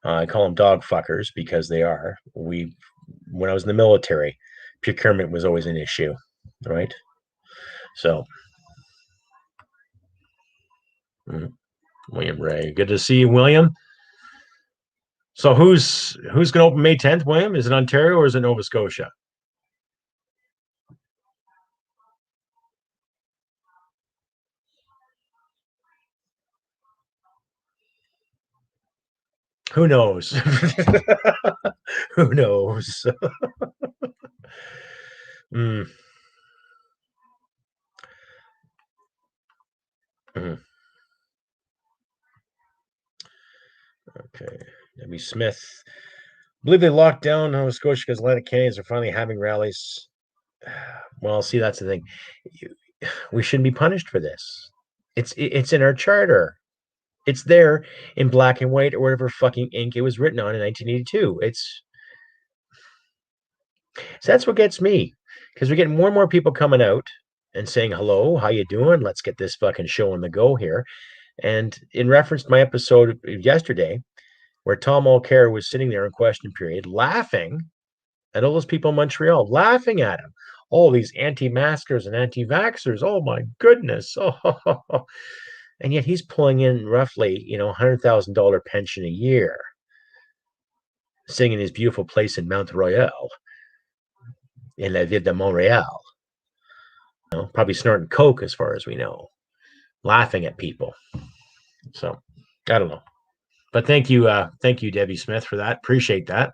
Speaker 1: I call them dog fuckers because they are. When I was in the military, procurement was always an issue, right? So, William Ray, good to see you, William. So who's going to open May 10th, William? Is it Ontario or is it Nova Scotia? Who knows? Who knows? Mm. Mm. Okay. Debbie Smith. I believe they locked down Nova Scotia because Atlantic Canadians are finally having rallies. Well, see, that's the thing. We shouldn't be punished for this. It's in our charter. It's there in black and white or whatever fucking ink it was written on in 1982. So that's what gets me, because we're getting more and more people coming out and saying hello, how you doing? Let's get this fucking show on the go here. And in reference to my episode yesterday, where Tom Mulcair was sitting there in question period, laughing at all those people in Montreal, laughing at him. All these anti-maskers and anti-vaxxers. Oh my goodness. Oh, and yet he's pulling in roughly, $100,000 pension a year, sitting in his beautiful place in Mount Royal, in La Ville de Montreal. Probably snorting coke, as far as we know, laughing at people. So I don't know, but thank you, Debbie Smith, for that. Appreciate that.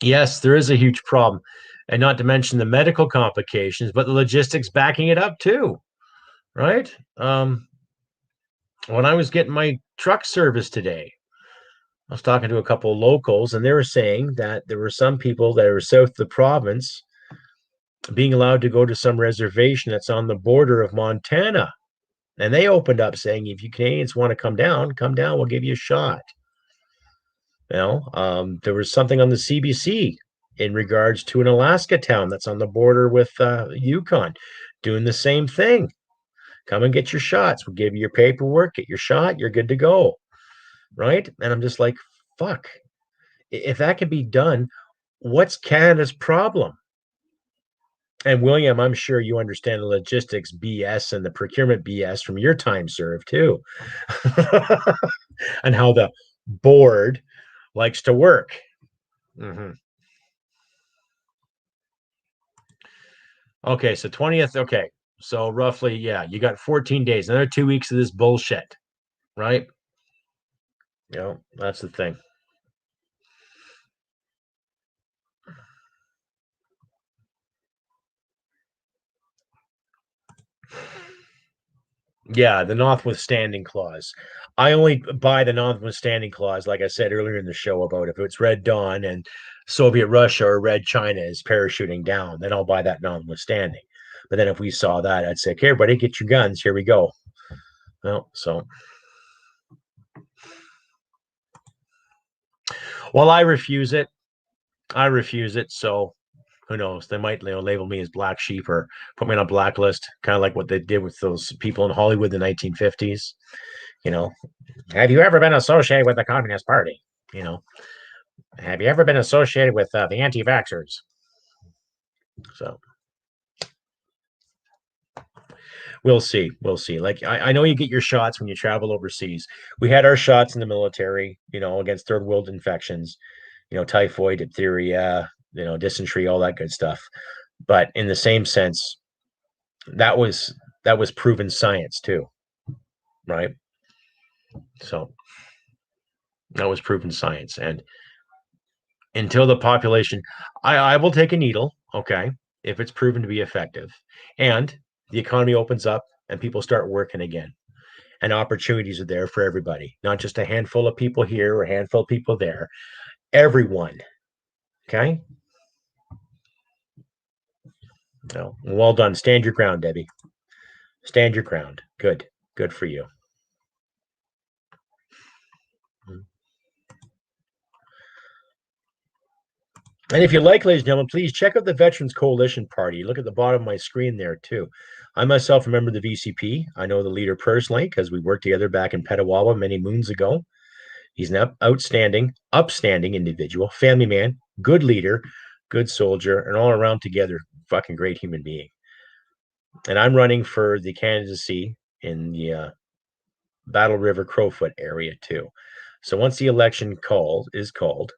Speaker 1: Yes, there is a huge problem, and not to mention the medical complications, but the logistics backing it up too, right? When I was getting my truck service today, I was talking to a couple of locals, and they were saying that there were some people that are south of the province being allowed to go to some reservation that's on the border of Montana. And they opened up saying, if you Canadians want to come down, we'll give you a shot. There was something on the CBC in regards to an Alaska town that's on the border with Yukon doing the same thing. Come and get your shots. We'll give you your paperwork, get your shot, you're good to go. Right? And I'm just like, fuck. If that can be done, what's Canada's problem? And William, I'm sure you understand the logistics BS and the procurement BS from your time served too. And how the board likes to work. Mm-hmm. Okay, so 20th. Okay, so roughly, yeah, you got 14 days, another 2 weeks of this bullshit, right? That's the thing. Yeah, the notwithstanding clause. I only buy the notwithstanding clause, like I said earlier in the show, about if it's Red Dawn and Soviet Russia or Red China is parachuting down, then I'll buy that notwithstanding. But then if we saw that, I'd say, okay, everybody, get your guns. Here we go. Well, I refuse it. So who knows? They might label me as black sheep or put me on a blacklist, kind of like what they did with those people in Hollywood in the 1950s. Have you ever been associated with the Communist Party? Have you ever been associated with the anti-vaxxers? So we'll see. We'll see. Like I know you get your shots when you travel overseas. We had our shots in the military, against third world infections, typhoid, diphtheria, dysentery, all that good stuff. But in the same sense, that was proven science too, right? So that was proven science. And until the population, I will take a needle, okay, if it's proven to be effective, and the economy opens up and people start working again, and opportunities are there for everybody, not just a handful of people here or a handful of people there, everyone. Okay. No, well done. Stand your ground, Debbie. Stand your ground. Good for you. And if you like, ladies and gentlemen, please check out the Veterans Coalition Party. Look at the bottom of my screen there, too. I myself remember the VCP. I know the leader personally because we worked together back in Petawawa many moons ago. He's an upstanding individual, family man, good leader, good soldier, and all around together, fucking great human being. And I'm running for the candidacy in the Battle River Crowfoot area, too. So once the election is called,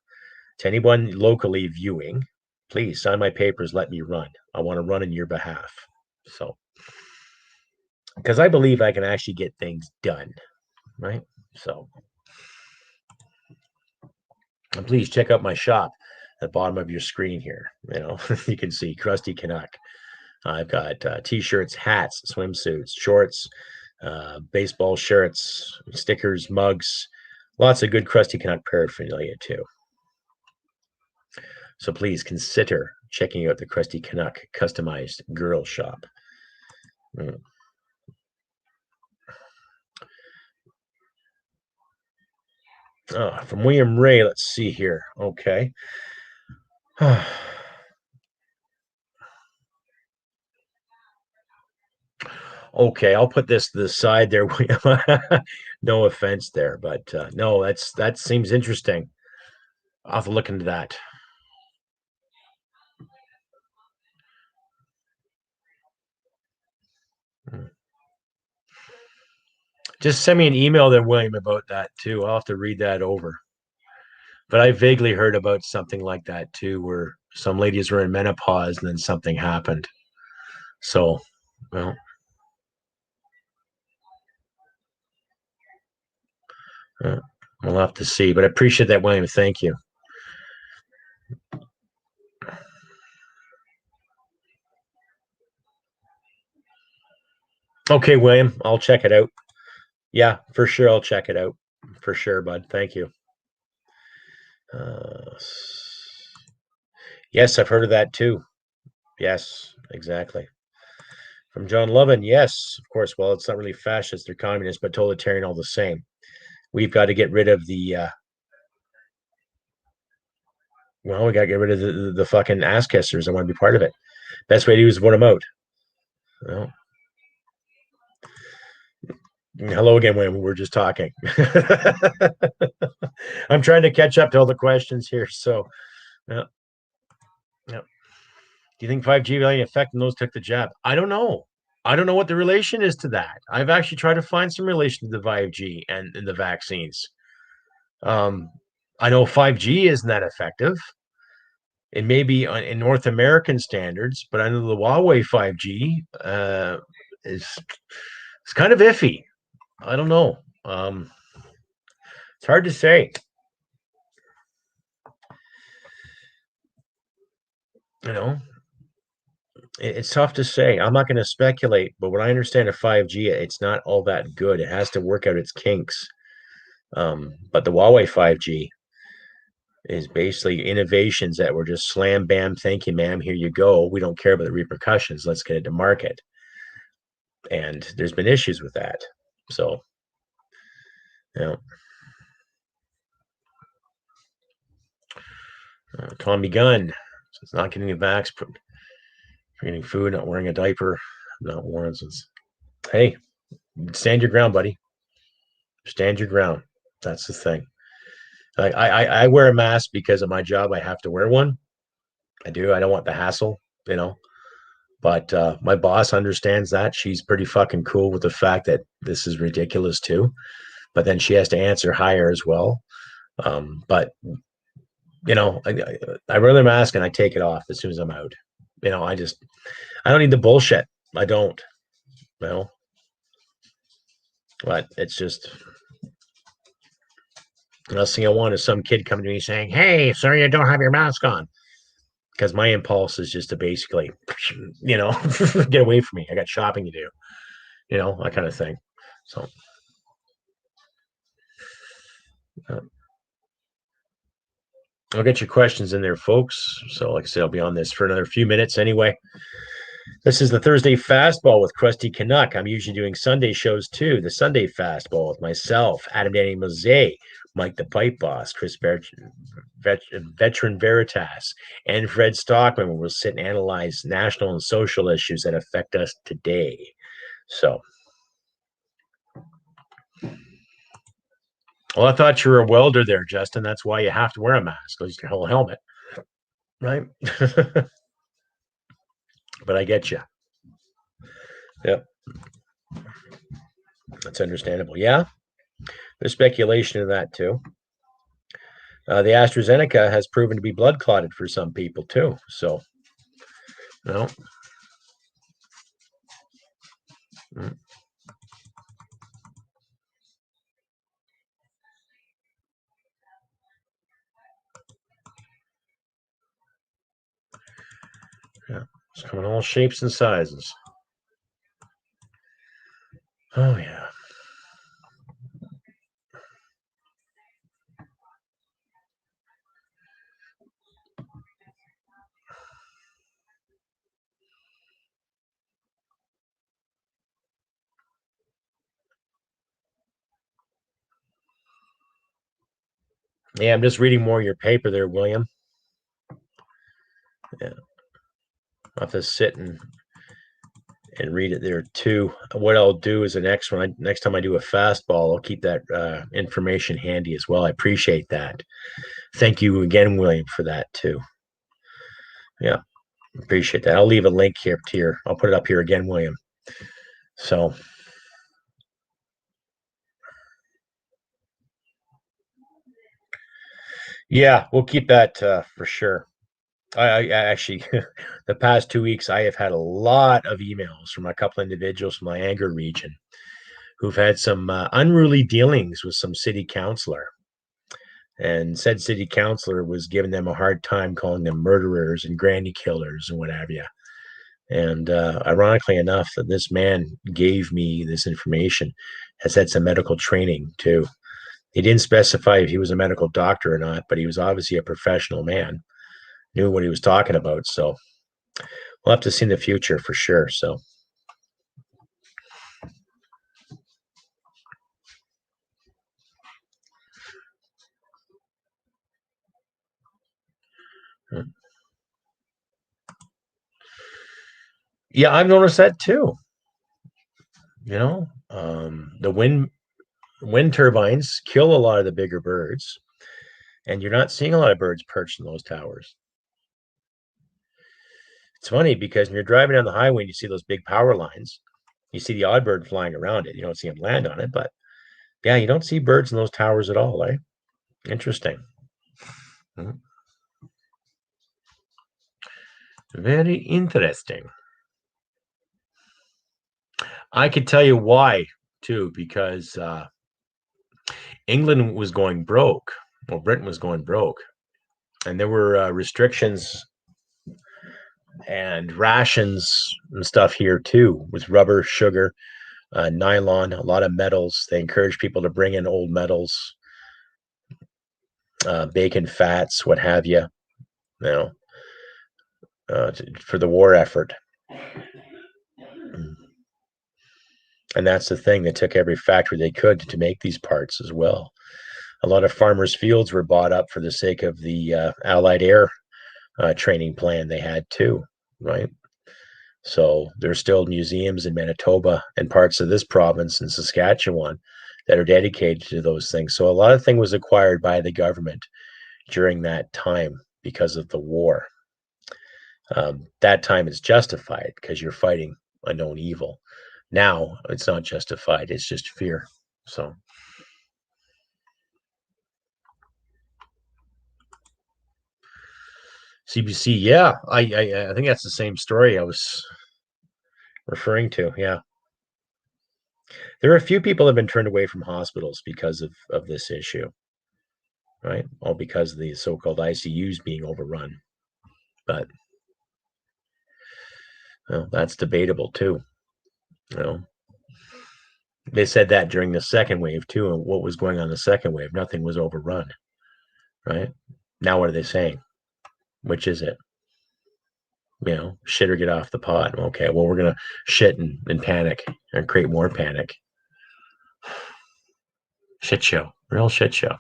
Speaker 1: to anyone locally viewing, please sign my papers, let me run. I want to run in your behalf. So, because I believe I can actually get things done, right? So, and please check out my shop at the bottom of your screen here. You can see Crusty Canuck. I've got t-shirts, hats, swimsuits, shorts, baseball shirts, stickers, mugs, lots of good Crusty Canuck paraphernalia too. So please consider checking out the Crusty Canuck customized girl shop. From William Ray, let's see here. Okay. Okay, I'll put this to the side there. No offense there, but no, that seems interesting. I'll have to look into that. Just send me an email then, William, about that too. I'll have to read that over. But I vaguely heard about something like that too, where some ladies were in menopause and then something happened. So, well, we'll have to see. But I appreciate that, William. Thank you. Okay, William, I'll check it out. Yeah, for sure. I'll check it out. For sure, bud. Thank you. Yes, I've heard of that too. Yes, exactly. From John Lovin, yes, of course. Well, it's not really fascist or communist, but totalitarian all the same. We've got to get rid of we got to get rid of the fucking ass kissers. I want to be part of it. Best way to do is vote them out. Well, hello again, when we were just talking. I'm trying to catch up to all the questions here. So, yeah. Do you think 5G will have any effect on those took the jab? I don't know. I don't know what the relation is to that. I've actually tried to find some relation to the 5G and the vaccines. I know 5G isn't that effective. It may be in North American standards, but I know the Huawei 5G is it's kind of iffy. I don't know. It's hard to say. It's tough to say. I'm not going to speculate, but what I understand of 5G, it's not all that good. It has to work out its kinks. But the Huawei 5G is basically innovations that were just slam bam, thank you, ma'am, here you go. We don't care about the repercussions. Let's get it to market. And there's been issues with that. So, Tommy Gunn, so it's not getting a vax, getting food, not wearing a diaper, not warrants. Hey, stand your ground, buddy. Stand your ground. That's the thing. I wear a mask because of my job. I have to wear one. I do. I don't want the hassle, you know. But my boss understands that. She's pretty fucking cool with the fact that this is ridiculous too. But then she has to answer higher as well. But you know, I wear the mask and I take it off as soon as I'm out. You know, I don't need the bullshit. I don't. You know, but it's just the last thing I want is some kid coming to me saying, "Hey, sir, you don't have your mask on." Because my impulse is just to basically, you know, get away from me. I got shopping to do, you know, that kind of thing. So, uh, I'll get your questions in there, folks. So, like I said, I'll be on this for another few minutes anyway. This is the Thursday Fastball with Crusty Canuck. I'm usually doing Sunday shows too. The Sunday Fastball with myself, Adam Danny Mose, Mike the Pipe Boss, Chris Veteran Veritas, and Fred Stockman, where we'll sit and analyze national and social issues that affect us today. So, well, I thought you were a welder there, Justin. That's why you have to wear a mask, at least your whole helmet, right? But I get you. Yep. That's understandable. Yeah. There's speculation of that too. The AstraZeneca has proven to be blood clotted for some people too. So, no. Mm. Yeah. It's coming all shapes and sizes. Oh, yeah. Yeah, I'm just reading more of your paper there, William. Yeah. I'll have to sit and read it there too. What I'll do is next time I do a fastball, I'll keep that information handy as well. I appreciate that. Thank you again, William, for that too. Yeah, appreciate that. I'll leave a link here to your. I'll put it up here again, William. So, yeah, we'll keep that for sure. I actually, the past 2 weeks, I have had a lot of emails from a couple individuals from my anger region who've had some unruly dealings with some city councilor. And said city councilor was giving them a hard time, calling them murderers and granny killers and what have you. And ironically enough, that this man gave me this information has had some medical training too. He didn't specify if he was a medical doctor or not, but he was obviously a professional man, knew what he was talking about. So we'll have to see in the future for sure. So. Yeah, I've noticed that too. You know, the wind turbines kill a lot of the bigger birds, and you're not seeing a lot of birds perched in those towers. It's funny because when you're driving down the highway and you see those big power lines, you see the odd bird flying around it. You don't see them land on it, but yeah, you don't see birds in those towers at all, eh? Interesting. Mm-hmm. Very interesting. I could tell you why too, because England was going broke. Well, Britain was going broke, and there were restrictions and rations and stuff here too, with rubber, sugar, nylon, a lot of metals. They encourage people to bring in old metals, bacon fats, what have you, you know, for the war effort. And that's the thing. They took every factory they could to make these parts as well. A lot of farmers' fields were bought up for the sake of the Allied air training plan they had too, right? So there's still museums in Manitoba and parts of this province in Saskatchewan that are dedicated to those things. So a lot of things was acquired by the government during that time because of the war. That time is justified because you're fighting a known evil. Now it's not justified; it's just fear. So. CBC, yeah, I think that's the same story I was referring to. Yeah, there are a few people that have been turned away from hospitals because of this issue, right? All because of the so-called ICUs being overrun. But well, that's debatable too. You know, they said that during the second wave too, and what was going on in the second wave? Nothing was overrun, right? Now what are they saying? Which is it? Shit or get off the pot. Okay, well, we're gonna shit and panic and create more panic. Shit show, real shit show.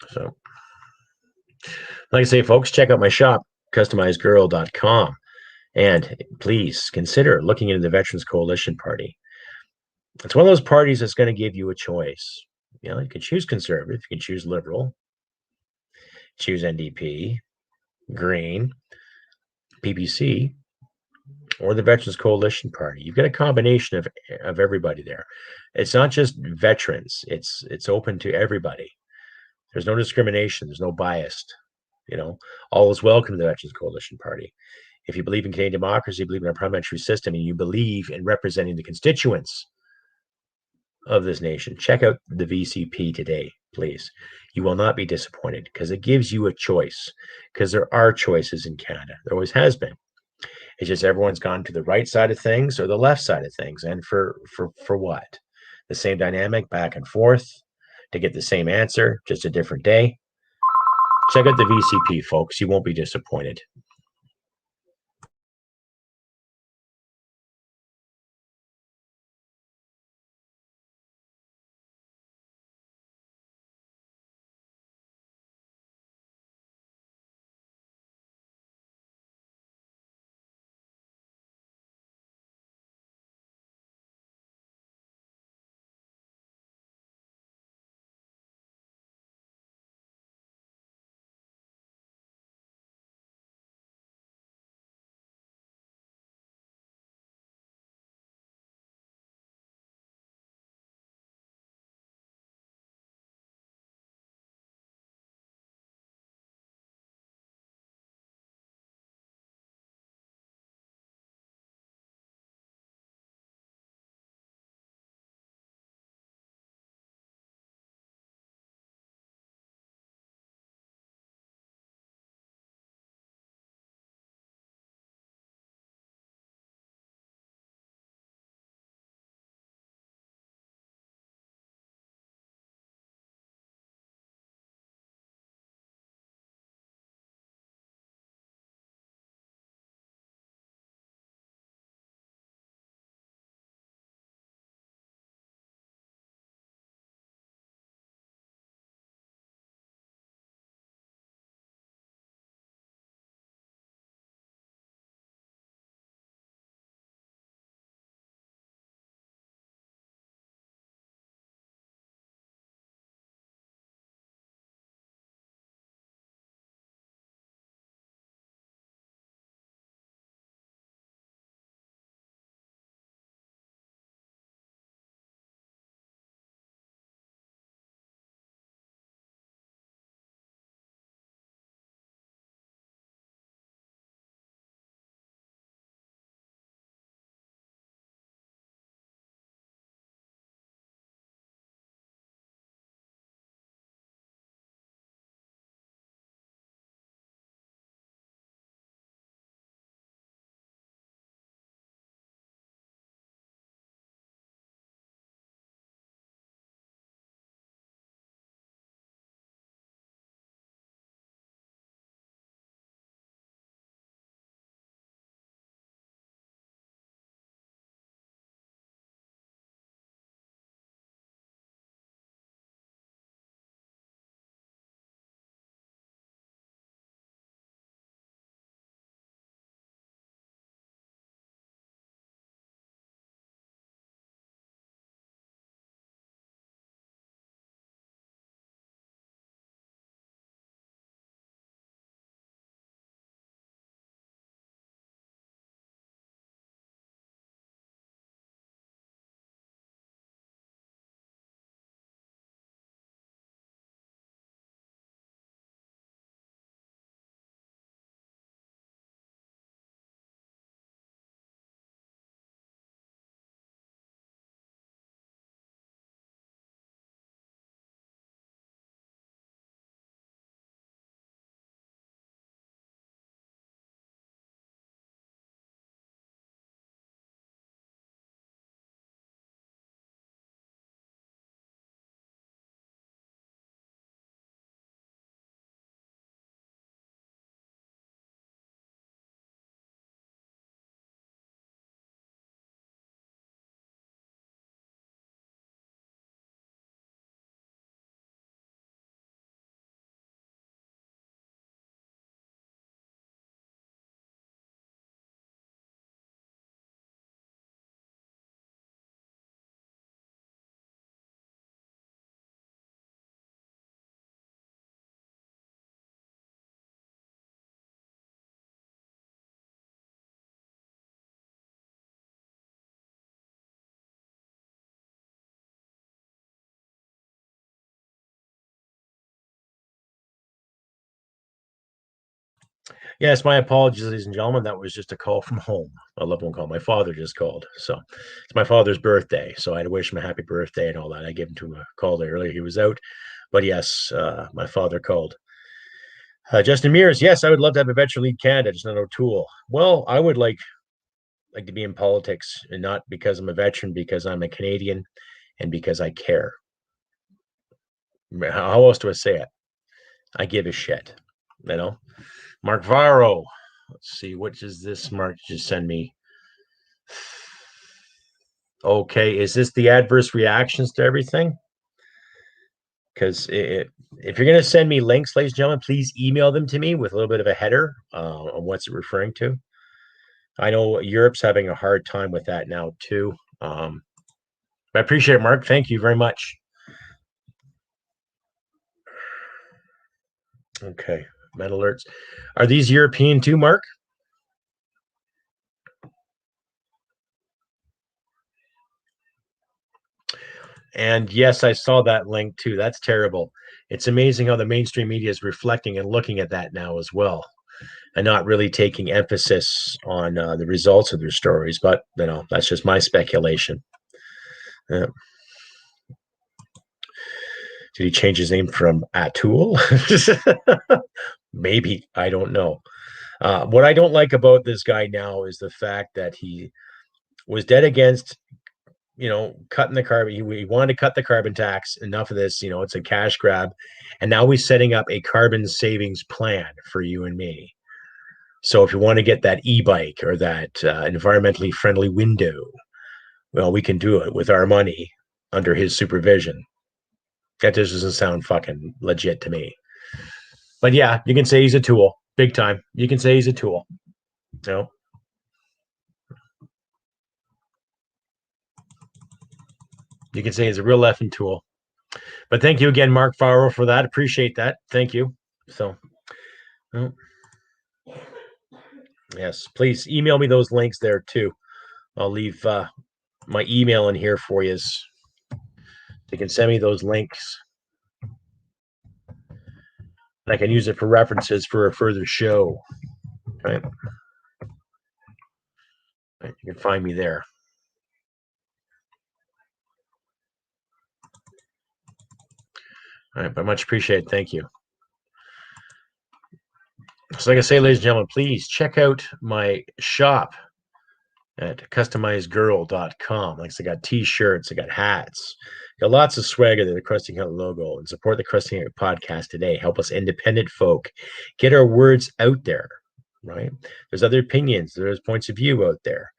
Speaker 1: So, like I say, folks, check out my shop, customizedgirl.com, and please consider looking into the Veterans Coalition Party. It's one of those parties that's going to give you a choice. You can choose conservative, you can choose liberal, choose NDP, Green, PPC, or the Veterans Coalition Party. You've got a combination of everybody there. It's not just veterans. It's open to everybody. There's no discrimination. There's no bias. All is welcome to the Veterans Coalition Party. If you believe in Canadian democracy, you believe in our parliamentary system, and you believe in representing the constituents of this nation, check out the VCP today, please. You will not be disappointed because it gives you a choice, because there are choices in Canada. There always has been. It's just everyone's gone to the right side of things or the left side of things. And for what? The same dynamic back and forth to get the same answer, just a different day. Check out the VCP, folks. You won't be disappointed. Yes, my apologies, ladies and gentlemen. That was just a call from home. A loved one call. My father just called. So it's my father's birthday. So I had to wish him a happy birthday and all that. I gave him to him a call earlier. He was out. But yes, my father called. Justin Mears, yes, I would love to have a veteran lead candidate, just not O'Toole. Well, I would like to be in politics, and not because I'm a veteran, because I'm a Canadian and because I care. How else do I say it? I give a shit. You know? Mark Varro. Let's see, what does this Mark just send me? Okay, is this the adverse reactions to everything? Because if you're going to send me links, ladies and gentlemen, please email them to me with a little bit of a header on what's it referring to. I know Europe's having a hard time with that now too. I appreciate it, Mark. Thank you very much. Okay, med alerts. Are these European too, Mark? And yes, I saw that link too. That's terrible. It's amazing how the mainstream media is reflecting and looking at that now as well, and not really taking emphasis on the results of their stories. But that's just my speculation. Uh, did he change his name from Atul? Maybe, I don't know. What I don't like about this guy now is the fact that he was dead against cutting the carbon. He wanted to cut the carbon tax. Enough of this. It's a cash grab. And now he's setting up a carbon savings plan for you and me. So if you want to get that e-bike or that environmentally friendly window, well, we can do it with our money under his supervision. That just doesn't sound fucking legit to me. But yeah, you can say he's a tool. Big time. You can say he's a tool. No. You can say he's a real effing tool. But thank you again, Mark Farrell, for that. Appreciate that. Thank you. So, well, yes, please email me those links there too. I'll leave my email in here for you. You can send me those links. And I can use it for references for a further show. Right? You can find me there. All right, but much appreciated. Thank you. So, like I say, ladies and gentlemen, please check out my shop at customizedgirl.com. Like I got t-shirts, I got hats, got lots of swagger there, the Crusty Canuck logo, and support the Crusty Canuck podcast today. Help us independent folk get our words out there, right? There's other opinions, there's points of view out there.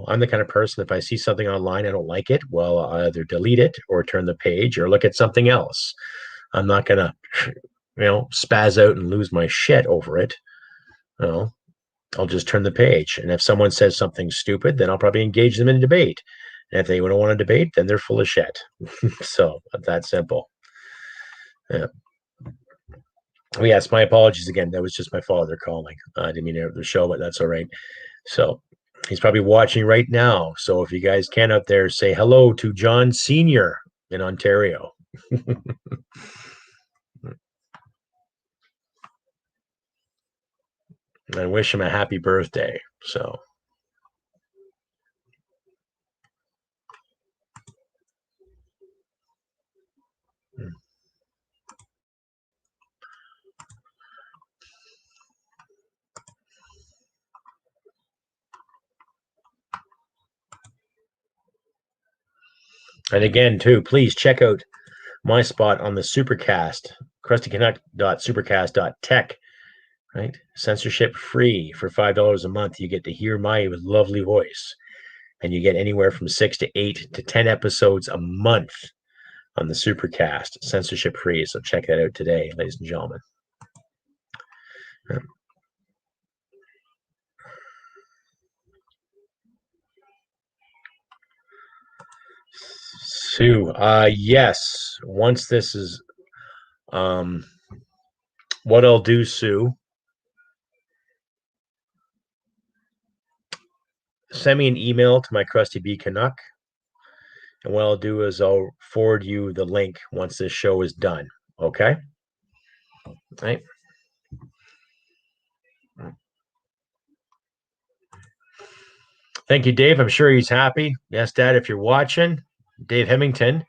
Speaker 1: I'm the kind of person, if I see something online, I don't like it, well, I'll either delete it or turn the page or look at something else. I'm not going to, spaz out and lose my shit over it. I'll just turn the page. And if someone says something stupid, then I'll probably engage them in a debate. And if they don't want to debate, then they're full of shit. So that's simple. Yeah. Oh, yes, my apologies again. That was just my father calling. I didn't mean to interrupt the show, but that's all right. So he's probably watching right now. So if you guys can out there, say hello to John Sr. in Ontario. And wish him a happy birthday. So. And again, too, please check out my spot on the Supercast, crustycanuck.supercast.tech, right? Censorship free for $5 a month. You get to hear my lovely voice, and you get anywhere from 6 to 8 to 10 episodes a month on the Supercast, censorship free. So check that out today, ladies and gentlemen. Sue, yes. Once this is, what I'll do, Sue, send me an email to my Crusty B Canuck, and what I'll do is I'll forward you the link once this show is done. Okay. All right. Thank you, Dave. I'm sure he's happy. Yes, Dad, if you're watching, Dave Hemington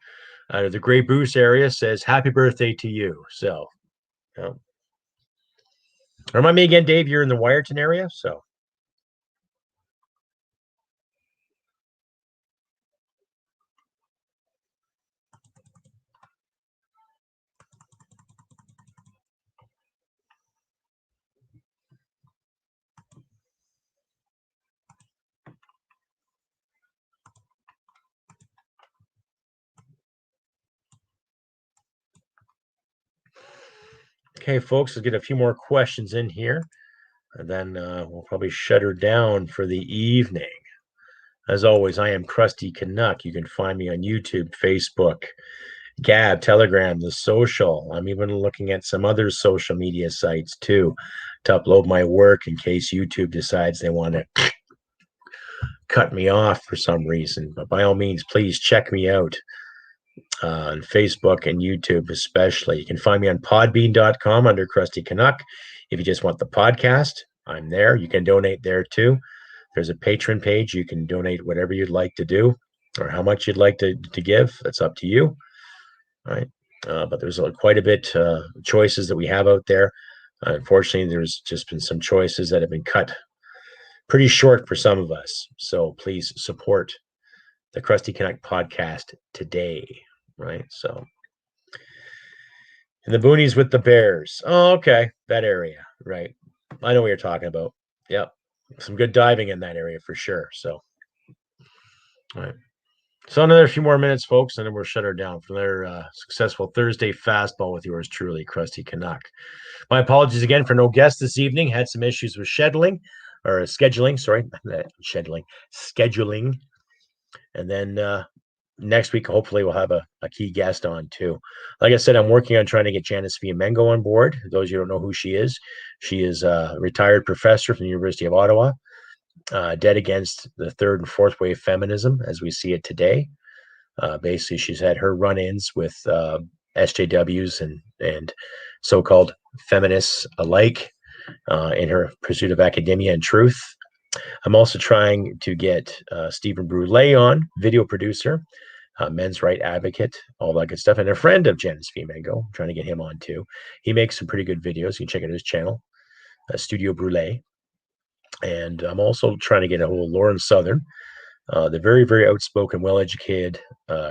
Speaker 1: out of the Grey Bruce area says, happy birthday to you. So, remind me again, Dave, you're in the Wyerton area. So, okay, folks, let's get a few more questions in here. And then we'll probably shut her down for the evening. As always, I am Crusty Canuck. You can find me on YouTube, Facebook, Gab, Telegram, the social. I'm even looking at some other social media sites too to upload my work in case YouTube decides they want to cut me off for some reason. But by all means, please check me out on Facebook and YouTube, especially. You can find me on podbean.com under Crusty Canuck. If you just want the podcast, I'm there. You can donate there too. There's a patron page. You can donate whatever you'd like to do or how much you'd like to give. That's up to you. All right. But there's quite a bit choices that we have out there. Unfortunately, there's just been some choices that have been cut pretty short for some of us. So please support the Crusty Canuck podcast today. Right. So in the boonies with the bears. Oh, okay. That area. Right. I know what you're talking about. Yep. Some good diving in that area for sure. So, all right. So another few more minutes, folks, and then we'll shut her down for another successful Thursday fastball with yours truly, Crusty Canuck. My apologies again for no guest this evening. Had some issues with scheduling. Sorry, scheduling. And then next week, hopefully, we'll have a key guest on too. Like I said, I'm working on trying to get Janice Fiamengo on board. Those of you who don't know who she is a retired professor from the University of Ottawa. Dead against the third and fourth wave feminism as we see it today. Basically, she's had her run-ins with SJWs and so-called feminists alike in her pursuit of academia and truth. I'm also trying to get Stephen Brule on, video producer, men's right advocate, all that good stuff, and a friend of Janice Fiamengo. I'm trying to get him on too. He makes some pretty good videos. You can check out his channel, Studio Brule. And I'm also trying to get a hold of Lauren Southern, the very, very outspoken, well-educated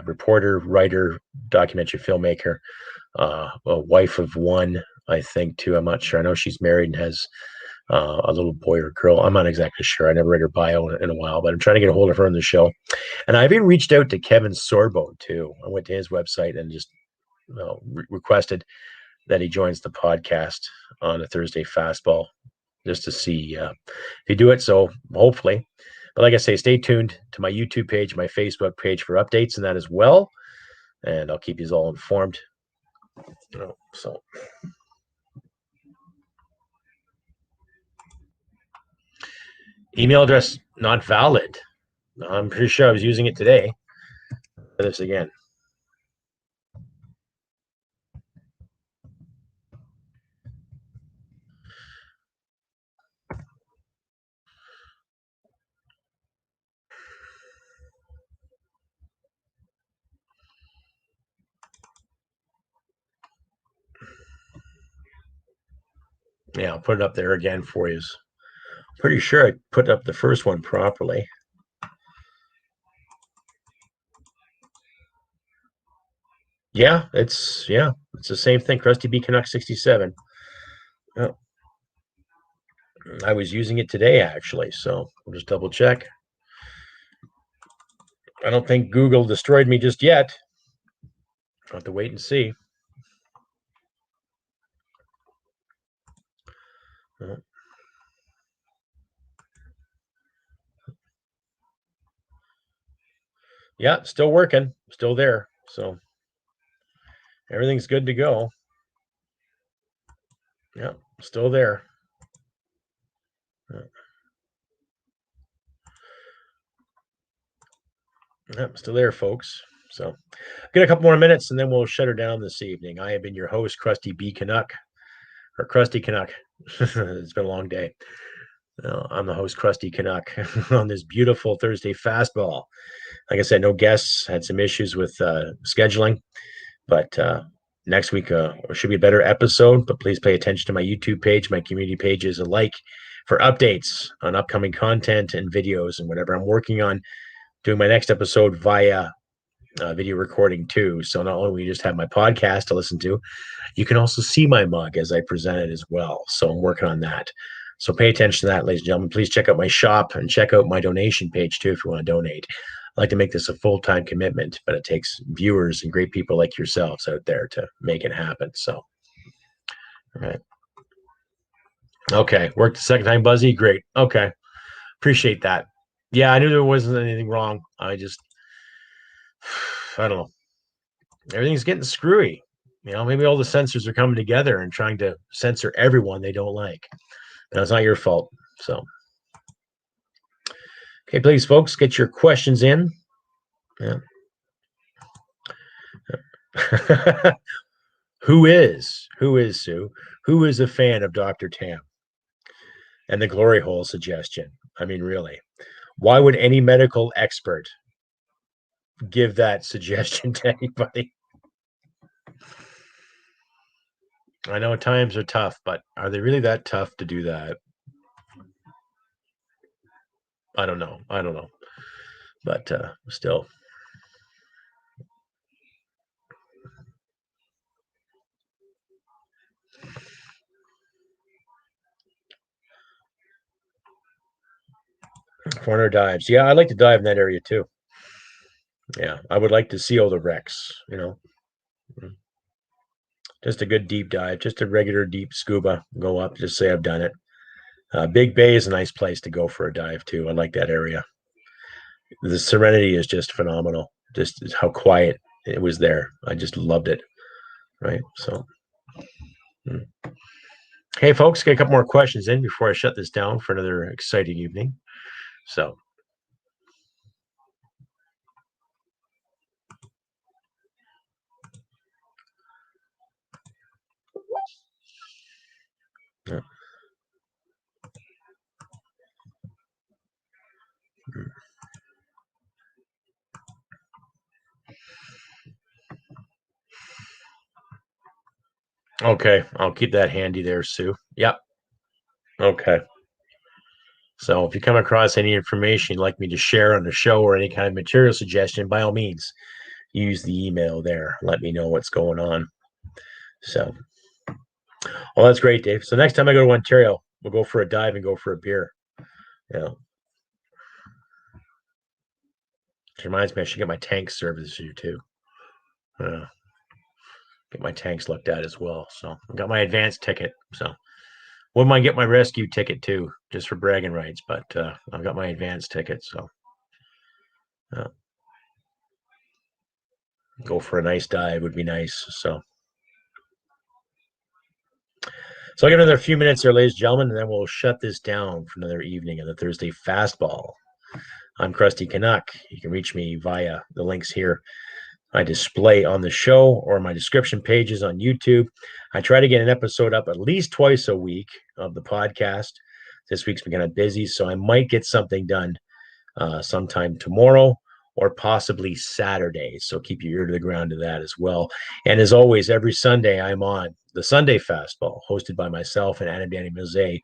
Speaker 1: reporter, writer, documentary filmmaker, a wife of one, I think, too. I'm not sure. I know she's married and has a little boy or girl. I'm not exactly sure. I never read her bio in a while, but I'm trying to get a hold of her on the show. And I've even reached out to Kevin Sorbo, too. I went to his website and just requested that he joins the podcast on a Thursday fastball just to see if you do it. So hopefully, but like I say, stay tuned to my YouTube page, my Facebook page for updates and that as well. And I'll keep you all informed. So email address not valid. I'm pretty sure I was using it today. Try this again. Yeah, I'll put it up there again for you. Pretty sure I put up the first one properly. Yeah, it's the same thing. Crusty B Canuck 67. Oh, I was using it today actually, so we'll just double check. I don't think Google destroyed me just yet. I'll have to wait and see. Yeah, still working, still there. So everything's good to go. Yeah, still there. Yep, still there, folks. So get a couple more minutes and then we'll shut her down this evening. I have been your host, Crusty B Canuck, or Crusty Canuck. It's been a long day. I'm the host, Crusty Canuck, on this beautiful Thursday fastball. Like I said, no guests, had some issues with scheduling, but next week should be a better episode. But please pay attention to my YouTube page, my community pages alike for updates on upcoming content and videos and whatever I'm working on. Doing my next episode via video recording too. So not only will you just have my podcast to listen to, you can also see my mug as I present it as well. So I'm working on that. So pay attention to that, ladies and gentlemen. Please check out my shop and check out my donation page too if you want to donate. I like to make this a full-time commitment, but it takes viewers and great people like yourselves out there to make it happen. So, all right. Okay. Worked the second time, Buzzy. Great. Okay. Appreciate that. Yeah, I knew there wasn't anything wrong. I don't know. Everything's getting screwy. Maybe all the censors are coming together and trying to censor everyone they don't like. And it's not your fault. So, okay, please, folks, get your questions in. Yeah. Who is Sue? Who is a fan of Dr. Tam and the glory hole suggestion? I mean, really, why would any medical expert give that suggestion to anybody? I know times are tough, but are they really that tough to do that? I don't know. But still. Corner dives. Yeah, I like to dive in that area too. Yeah, I would like to see all the wrecks, Just a good deep dive, just a regular deep scuba, go up, just say I've done it. Big Bay is a nice place to go for a dive too. I like that area. The serenity is just phenomenal. Just how quiet it was there. I just loved it. Right. So, hey, folks, get a couple more questions in before I shut this down for another exciting evening. So, yeah. Okay, I'll keep that handy there, Sue. Yep. Okay. So if you come across any information you'd like me to share on the show or any kind of material suggestion, by all means, use the email there. Let me know what's going on. So, well, that's great, Dave. So next time I go to Ontario, we'll go for a dive and go for a beer. Yeah. Which reminds me, I should get my tank service here too. Get my tanks looked at as well. So I got my advanced ticket. So wouldn't mind get my rescue ticket too, just for bragging rights. But I've got my advanced ticket, so go for a nice dive would be nice. So I got another few minutes there, ladies and gentlemen, and then we'll shut this down for another evening of the Thursday fastball. I'm Crusty Canuck. You can reach me via the links here I display on the show or my description pages on YouTube. I try to get an episode up at least twice a week of the podcast. This week's been kind of busy, so I might get something done sometime tomorrow or possibly Saturday. So keep your ear to the ground to that as well. And as always, every Sunday I'm on the Sunday Fastball, hosted by myself and Anna Danny Mizet,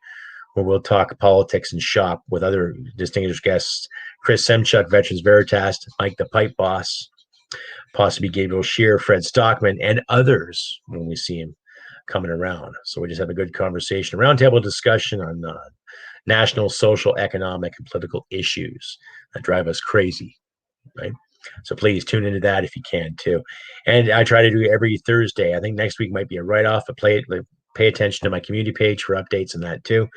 Speaker 1: where we'll talk politics and shop with other distinguished guests, Chris Semchuk, Veterans Veritas, Mike the Pipe Boss, possibly Gabriel Shear, Fred Stockman, and others when we see him coming around. So we just have a good conversation, a roundtable discussion on national, social, economic, and political issues that drive us crazy, right? So please tune into that if you can too. And I try to do every Thursday. I think next week might be a write-off, but pay attention to my community page for updates on that too.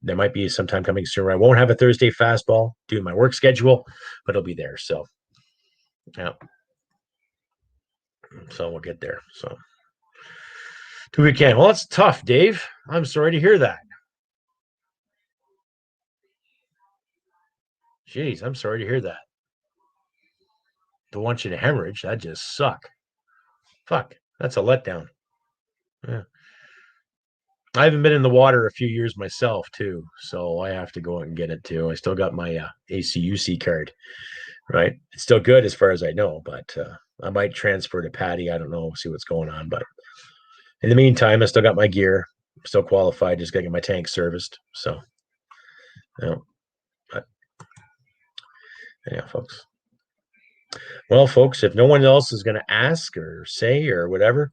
Speaker 1: There might be some time coming soon where I won't have a Thursday fastball due to my work schedule, but it'll be there. So, yeah. So we'll get there. So do we can. Well, it's tough, Dave. I'm sorry to hear that. Jeez, I'm sorry to hear that. Don't want you to hemorrhage. That just suck. Fuck. That's a letdown. Yeah. I haven't been in the water a few years myself too, so I have to go out and get it too. I still got my ACUC card, right? It's still good as far as I know, but I might transfer to Patty. I don't know, see what's going on. But in the meantime, I still got my gear, still qualified. Just got to get my tank serviced. So, you know, but yeah, folks. Well, folks, if no one else is going to ask or say or whatever,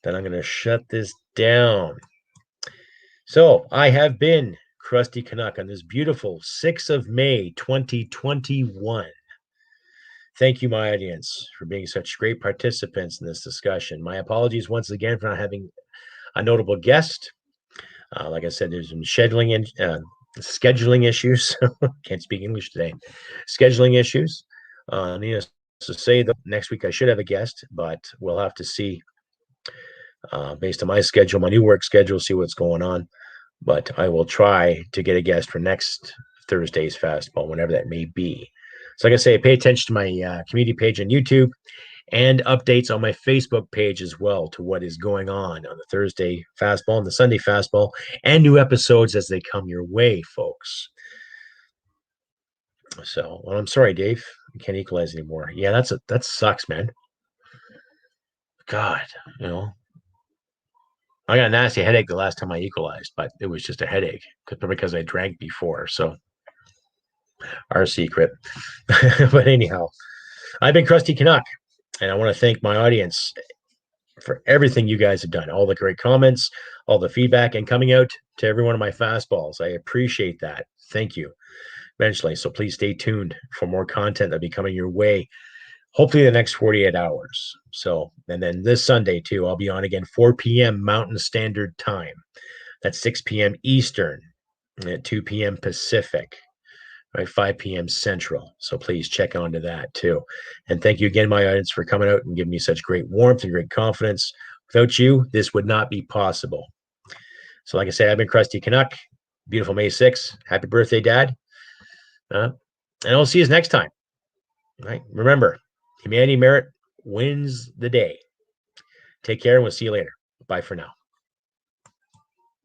Speaker 1: then I'm going to shut this down. So I have been Crusty Canuck on this beautiful 6th of May, 2021. Thank you, my audience, for being such great participants in this discussion. My apologies once again for not having a notable guest. Like I said, there's some scheduling issues. Can't speak English today. Scheduling issues. Needless to say, though, next week I should have a guest, but we'll have to see based on my schedule, my new work schedule, see what's going on. But I will try to get a guest for next Thursday's fastball, whenever that may be. So, like I say, pay attention to my community page on YouTube and updates on my Facebook page as well to what is going on the Thursday fastball and the Sunday fastball, and new episodes as they come your way, folks. So, well, I'm sorry, Dave. I can't equalize anymore. Yeah, that sucks, man. God, I got a nasty headache the last time I equalized, but it was just a headache because I drank before. So, our secret. But anyhow, I've been Crusty Canuck, and I want to thank my audience for everything you guys have done, all the great comments, all the feedback, and coming out to every one of my fastballs. I appreciate that. Thank you. Eventually. So please stay tuned for more content that'll be coming your way, hopefully the next 48 hours. So, and then this Sunday too, I'll be on again 4 p.m. Mountain Standard Time. That's 6 p.m. Eastern, at 2 p.m. Pacific, right? 5 p.m. Central. So please check onto that too. And thank you again, my audience, for coming out and giving me such great warmth and great confidence. Without you, this would not be possible. So, like I said, I've been Crusty Canuck. Beautiful May 6th. Happy birthday, Dad. And I'll see you next time. All right? Remember, humanity merit wins the day. Take care, and we'll see you later. Bye for now.